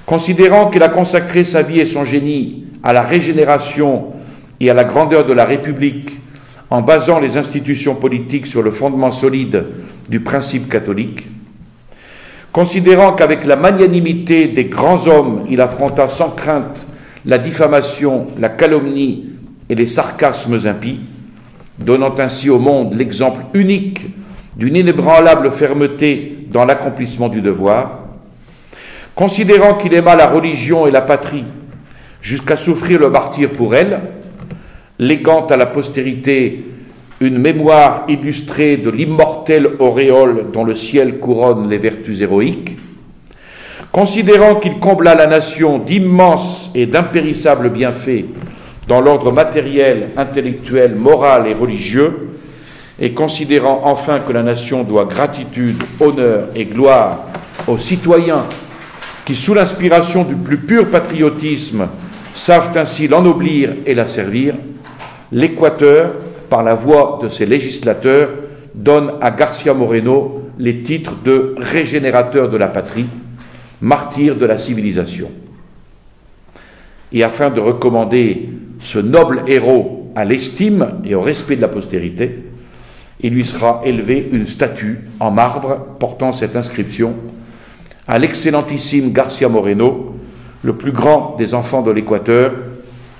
considérant qu'il a consacré sa vie et son génie à la régénération et à la grandeur de la République, en basant les institutions politiques sur le fondement solide du principe catholique, considérant qu'avec la magnanimité des grands hommes, il affronta sans crainte la diffamation, la calomnie et les sarcasmes impies, donnant ainsi au monde l'exemple unique d'une inébranlable fermeté dans l'accomplissement du devoir, considérant qu'il aima la religion et la patrie jusqu'à souffrir le martyre pour elle, léguant à la postérité une mémoire illustrée de l'immortelle auréole dont le ciel couronne les vertus héroïques, considérant qu'il combla la nation d'immenses et d'impérissables bienfaits dans l'ordre matériel, intellectuel, moral et religieux, et considérant enfin que la nation doit gratitude, honneur et gloire aux citoyens qui, sous l'inspiration du plus pur patriotisme, savent ainsi l'ennoblir et la servir, l'Équateur, par la voix de ses législateurs, donne à García Moreno les titres de régénérateur de la patrie, martyr de la civilisation. Et afin de recommander ce noble héros à l'estime et au respect de la postérité, il lui sera élevé une statue en marbre portant cette inscription: à l'excellentissime García Moreno, le plus grand des enfants de l'Équateur,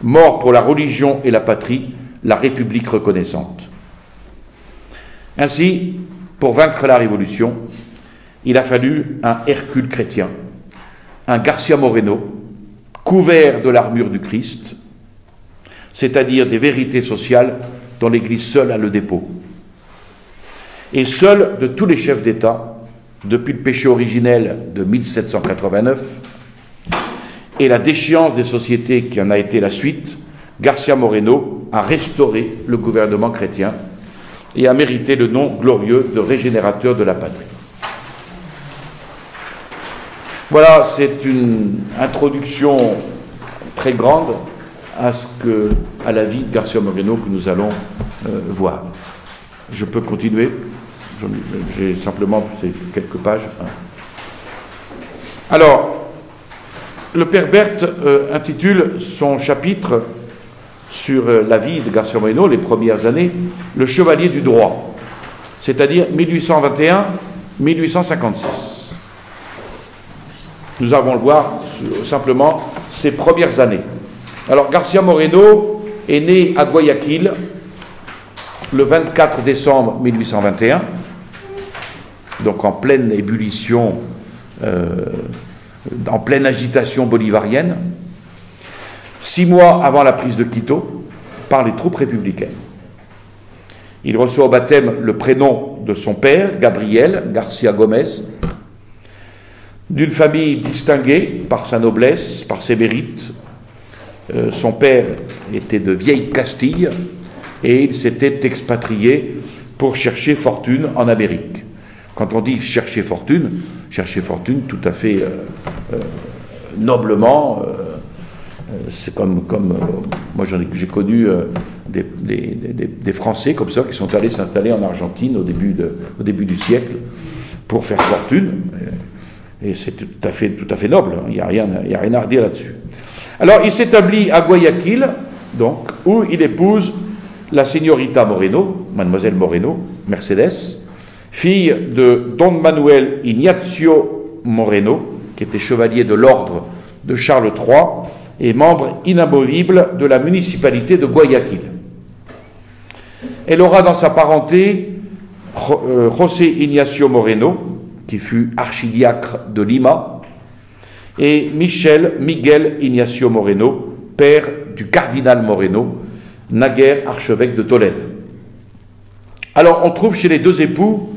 mort pour la religion et la patrie, la République reconnaissante. Ainsi, pour vaincre la Révolution, il a fallu un Hercule chrétien, un García Moreno, couvert de l'armure du Christ, c'est-à-dire des vérités sociales dont l'Église seule a le dépôt. Et seul de tous les chefs d'État, depuis le péché originel de 1789 et la déchéance des sociétés qui en a été la suite, García Moreno a restauré le gouvernement chrétien et a mérité le nom glorieux de régénérateur de la patrie. Voilà, c'est une introduction très grande à la vie de García Moreno que nous allons voir. Je peux continuer, j'ai simplement quelques pages. Alors, le père Berthe intitule son chapitre sur la vie de García Moreno, les premières années, le chevalier du droit, c'est-à-dire 1821-1856. Nous allons le voir simplement ces premières années. Alors, García Moreno est né à Guayaquil le 24 décembre 1821, donc en pleine ébullition, en pleine agitation bolivarienne, 6 mois avant la prise de Quito par les troupes républicaines. Il reçoit au baptême le prénom de son père, Gabriel García Gómez, d'une famille distinguée par sa noblesse, par ses mérites. Son père était de vieille Castille et il s'était expatrié pour chercher fortune en Amérique. Quand on dit chercher fortune tout à fait noblement, c'est comme moi j'ai connu des Français comme ça qui sont allés s'installer en Argentine au début du siècle pour faire fortune, et c'est tout à fait noble, il n'y a rien à redire là-dessus. Alors il s'établit à Guayaquil, donc, où il épouse la señorita Moreno, mademoiselle Moreno, Mercedes, fille de Don Manuel Ignacio Moreno, qui était chevalier de l'ordre de Charles III et membre inamovible de la municipalité de Guayaquil. Elle aura dans sa parenté José Ignacio Moreno, qui fut archidiacre de Lima, et Miguel Ignacio Moreno, père du cardinal Moreno, naguère archevêque de Tolède. Alors on trouve chez les deux époux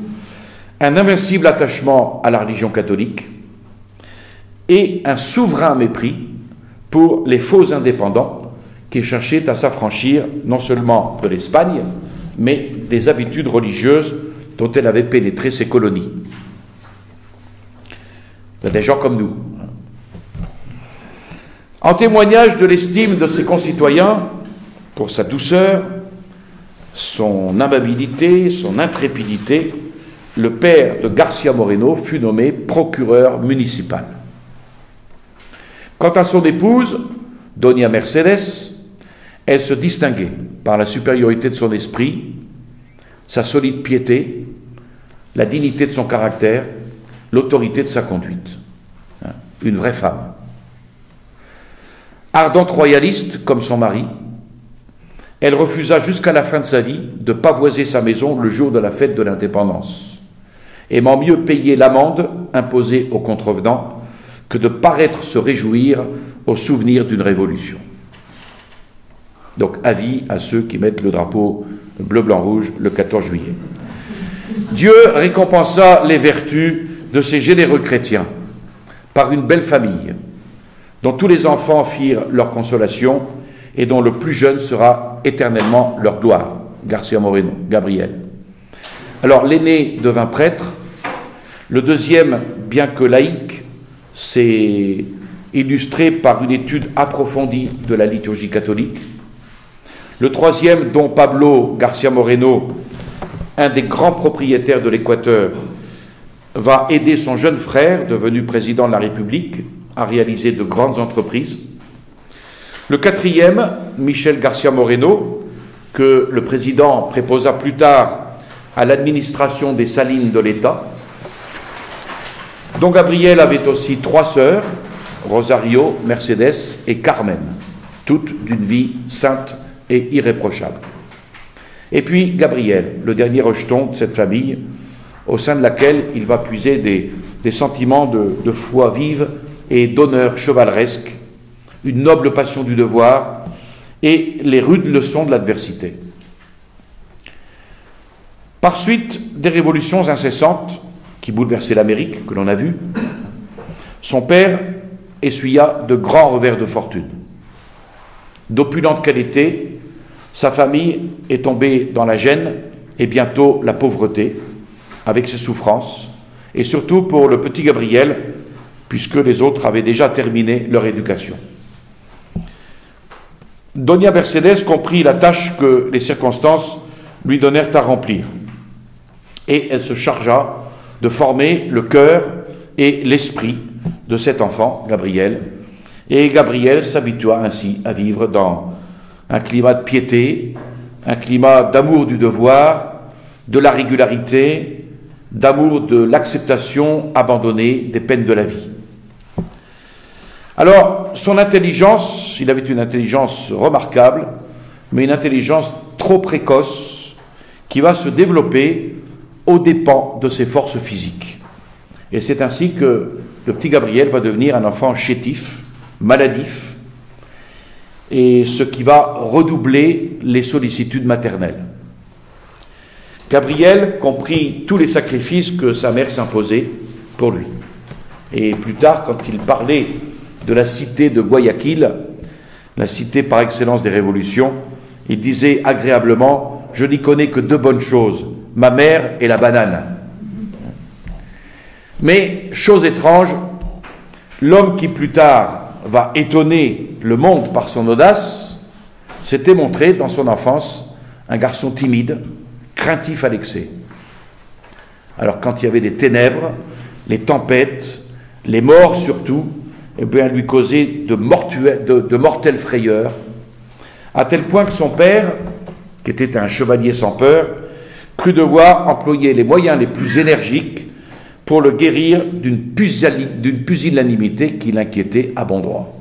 un invincible attachement à la religion catholique et un souverain mépris pour les faux indépendants qui cherchaient à s'affranchir non seulement de l'Espagne, mais des habitudes religieuses dont elle avait pénétré ses colonies. Il y a des gens comme nous. En témoignage de l'estime de ses concitoyens pour sa douceur, son amabilité, son intrépidité, le père de García Moreno fut nommé procureur municipal. Quant à son épouse, Doña Mercedes, elle se distinguait par la supériorité de son esprit, sa solide piété, la dignité de son caractère, l'autorité de sa conduite. Une vraie femme. Ardente royaliste comme son mari, elle refusa jusqu'à la fin de sa vie de pavoiser sa maison le jour de la fête de l'indépendance, aimant mieux payer l'amende imposée aux contrevenants que de paraître se réjouir au souvenir d'une révolution. Donc avis à ceux qui mettent le drapeau bleu, blanc, rouge le 14 juillet. Dieu récompensa les vertus de ces généreux chrétiens par une belle famille, dont tous les enfants firent leur consolation et dont le plus jeune sera éternellement leur gloire, García Moreno, Gabriel. Alors l'aîné devint prêtre, le deuxième, bien que laïque, s'est illustré par une étude approfondie de la liturgie catholique. Le troisième, Don Pablo García Moreno, un des grands propriétaires de l'Équateur, va aider son jeune frère, devenu président de la République, à réaliser de grandes entreprises. Le quatrième, Michel García Moreno, que le président préposa plus tard à l'administration des salines de l'État. Don Gabriel avait aussi 3 sœurs, Rosario, Mercedes et Carmen, toutes d'une vie sainte et irréprochable. Et puis Gabriel, le dernier rejeton de cette famille, au sein de laquelle il va puiser des sentiments de foi vive et d'honneur chevaleresque, une noble passion du devoir et les rudes leçons de l'adversité. Par suite des révolutions incessantes qui bouleversait l'Amérique, que l'on a vu, son père essuya de grands revers de fortune. D'opulente qualité, sa famille est tombée dans la gêne et bientôt la pauvreté, avec ses souffrances, et surtout pour le petit Gabriel, puisque les autres avaient déjà terminé leur éducation. Doña Mercedes comprit la tâche que les circonstances lui donnèrent à remplir, et elle se chargea de former le cœur et l'esprit de cet enfant, Gabriel, et Gabriel s'habitua ainsi à vivre dans un climat de piété, un climat d'amour du devoir, de la régularité, d'amour de l'acceptation abandonnée des peines de la vie. Alors, son intelligence, il avait une intelligence remarquable, mais une intelligence trop précoce qui va se développer aux dépens de ses forces physiques. Et c'est ainsi que le petit Gabriel va devenir un enfant chétif, maladif, et ce qui va redoubler les sollicitudes maternelles. Gabriel comprit tous les sacrifices que sa mère s'imposait pour lui. Et plus tard, quand il parlait de la cité de Guayaquil, la cité par excellence des révolutions, il disait agréablement « Je n'y connais que deux bonnes choses, ma mère et la banane ». Mais, chose étrange, l'homme qui plus tard va étonner le monde par son audace, s'était montré dans son enfance un garçon timide, craintif à l'excès. Alors quand il y avait des ténèbres, les tempêtes, les morts surtout, eh bien, lui causait de mortelles frayeurs, à tel point que son père, qui était un chevalier sans peur, crut devoir employer les moyens les plus énergiques pour le guérir d'une pusillanimité qui l'inquiétait à bon droit.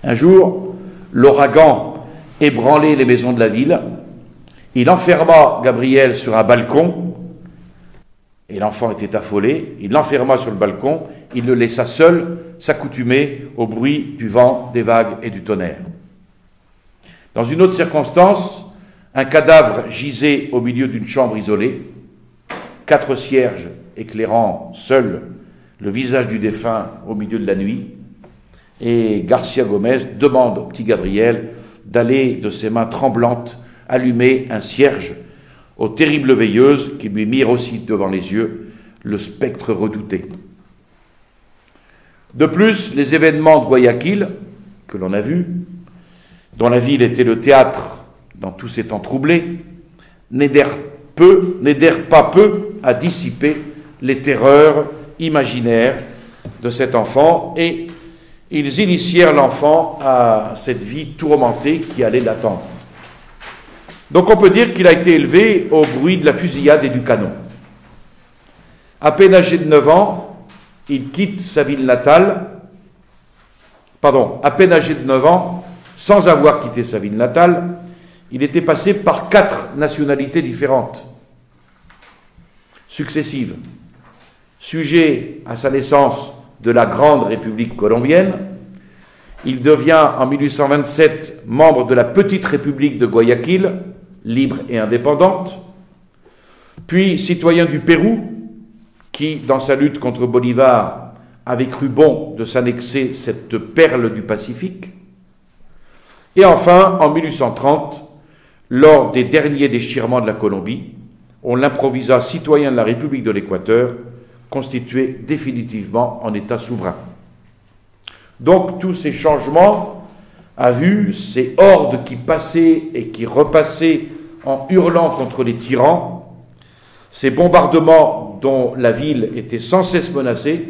Un jour, l'ouragan ébranlait les maisons de la ville. Il enferma Gabriel sur un balcon, et l'enfant était affolé. Il l'enferma sur le balcon, il le laissa seul s'accoutumer au bruit du vent, des vagues et du tonnerre. Dans une autre circonstance, un cadavre gisait au milieu d'une chambre isolée, 4 cierges éclairant seuls le visage du défunt au milieu de la nuit, et Garcia Gomez demande au petit Gabriel d'aller de ses mains tremblantes allumer un cierge aux terribles veilleuses qui lui mirent aussi devant les yeux le spectre redouté. De plus, les événements de Guayaquil, que l'on a vus, dont la ville était le théâtre dans tous ces temps troublés, n'aidèrent pas peu à dissiper les terreurs imaginaires de cet enfant, et ils initièrent l'enfant à cette vie tourmentée qui allait l'attendre. Donc on peut dire qu'il a été élevé au bruit de la fusillade et du canon. À peine âgé de 9 ans, il quitte sa ville natale, à peine âgé de 9 ans, sans avoir quitté sa ville natale, il était passé par 4 nationalités différentes, successives. Sujet à sa naissance de la Grande République colombienne, il devient en 1827 membre de la Petite République de Guayaquil, libre et indépendante, puis citoyen du Pérou, qui, dans sa lutte contre Bolivar, avait cru bon de s'annexer cette perle du Pacifique, et enfin, en 1830, lors des derniers déchirements de la Colombie, on l'improvisa citoyen de la République de l'Équateur, constitué définitivement en État souverain. Donc tous ces changements à vue, ces hordes qui passaient et qui repassaient en hurlant contre les tyrans, ces bombardements dont la ville était sans cesse menacée,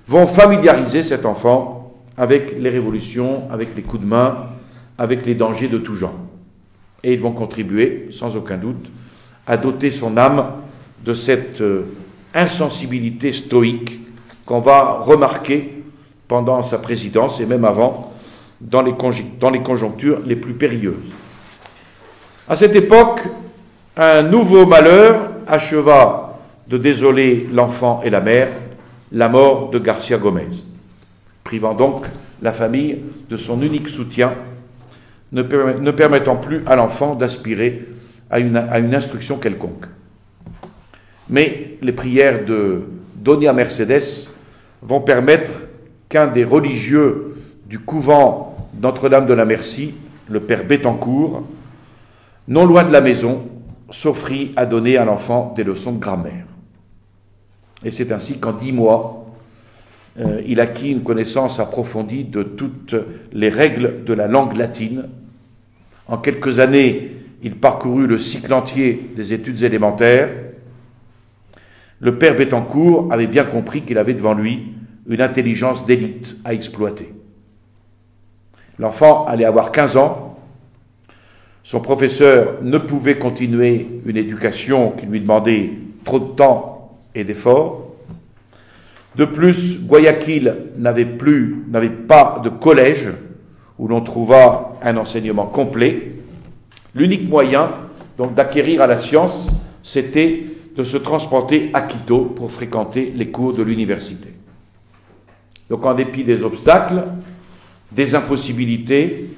vont familiariser cet enfant avec les révolutions, avec les coups de main, avec les dangers de tout genre. Et ils vont contribuer, sans aucun doute, à doter son âme de cette insensibilité stoïque qu'on va remarquer pendant sa présidence et même avant, dans les conjonctures les plus périlleuses. À cette époque, un nouveau malheur acheva de désoler l'enfant et la mère, la mort de Garcia Gomez, privant donc la famille de son unique soutien, ne permettant plus à l'enfant d'aspirer à une instruction quelconque. Mais les prières de Donia Mercedes vont permettre qu'un des religieux du couvent Notre-Dame de la Merci, le père Bettencourt, non loin de la maison, s'offrit à donner à l'enfant des leçons de grammaire. Et c'est ainsi qu'en 10 mois, il acquit une connaissance approfondie de toutes les règles de la langue latine. En quelques années, il parcourut le cycle entier des études élémentaires. Le père Bettencourt avait bien compris qu'il avait devant lui une intelligence d'élite à exploiter. L'enfant allait avoir 15 ans. Son professeur ne pouvait continuer une éducation qui lui demandait trop de temps et d'efforts. De plus, Guayaquil n'avait pas de collège où l'on trouva un enseignement complet. L'unique moyen donc d'acquérir à la science, c'était de se transporter à Quito pour fréquenter les cours de l'université. Donc en dépit des obstacles, des impossibilités,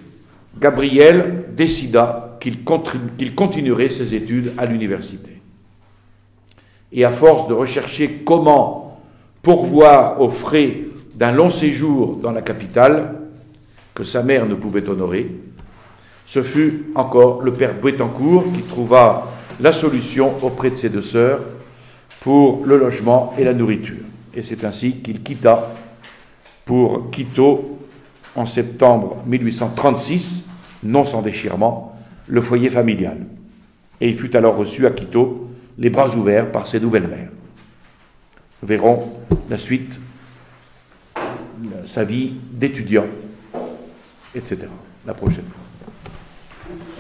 Gabriel décida qu'il continuerait ses études à l'université. Et à force de rechercher comment pourvoir aux frais d'un long séjour dans la capitale, que sa mère ne pouvait honorer, ce fut encore le père Bettencourt qui trouva la solution auprès de ses 2 sœurs pour le logement et la nourriture. Et c'est ainsi qu'il quitta pour Quito en septembre 1836, non sans déchirement, le foyer familial. Et il fut alors reçu à Quito, les bras ouverts par ses nouvelles mères. Nous verrons la suite, sa vie d'étudiant, etc., la prochaine fois.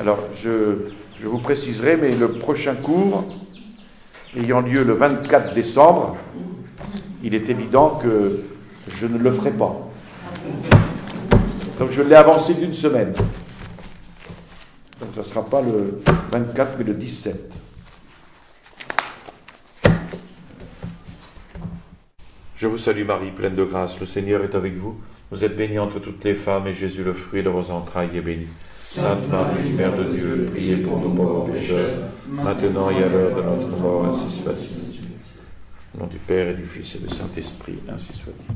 Alors, je vous préciserai, mais le prochain cours, ayant lieu le 24 décembre, il est évident que je ne le ferai pas. Donc je l'ai avancé d'1 semaine. Donc ça ne sera pas le 24, mais le 17. Je vous salue Marie, pleine de grâce, le Seigneur est avec vous. Vous êtes bénie entre toutes les femmes, et Jésus, le fruit de vos entrailles, est béni. Sainte Marie, Mère de Dieu, priez pour nous pauvres pécheurs, maintenant et à l'heure de notre mort, ainsi soit-il. Au nom du Père et du Fils et du Saint-Esprit, ainsi soit-il.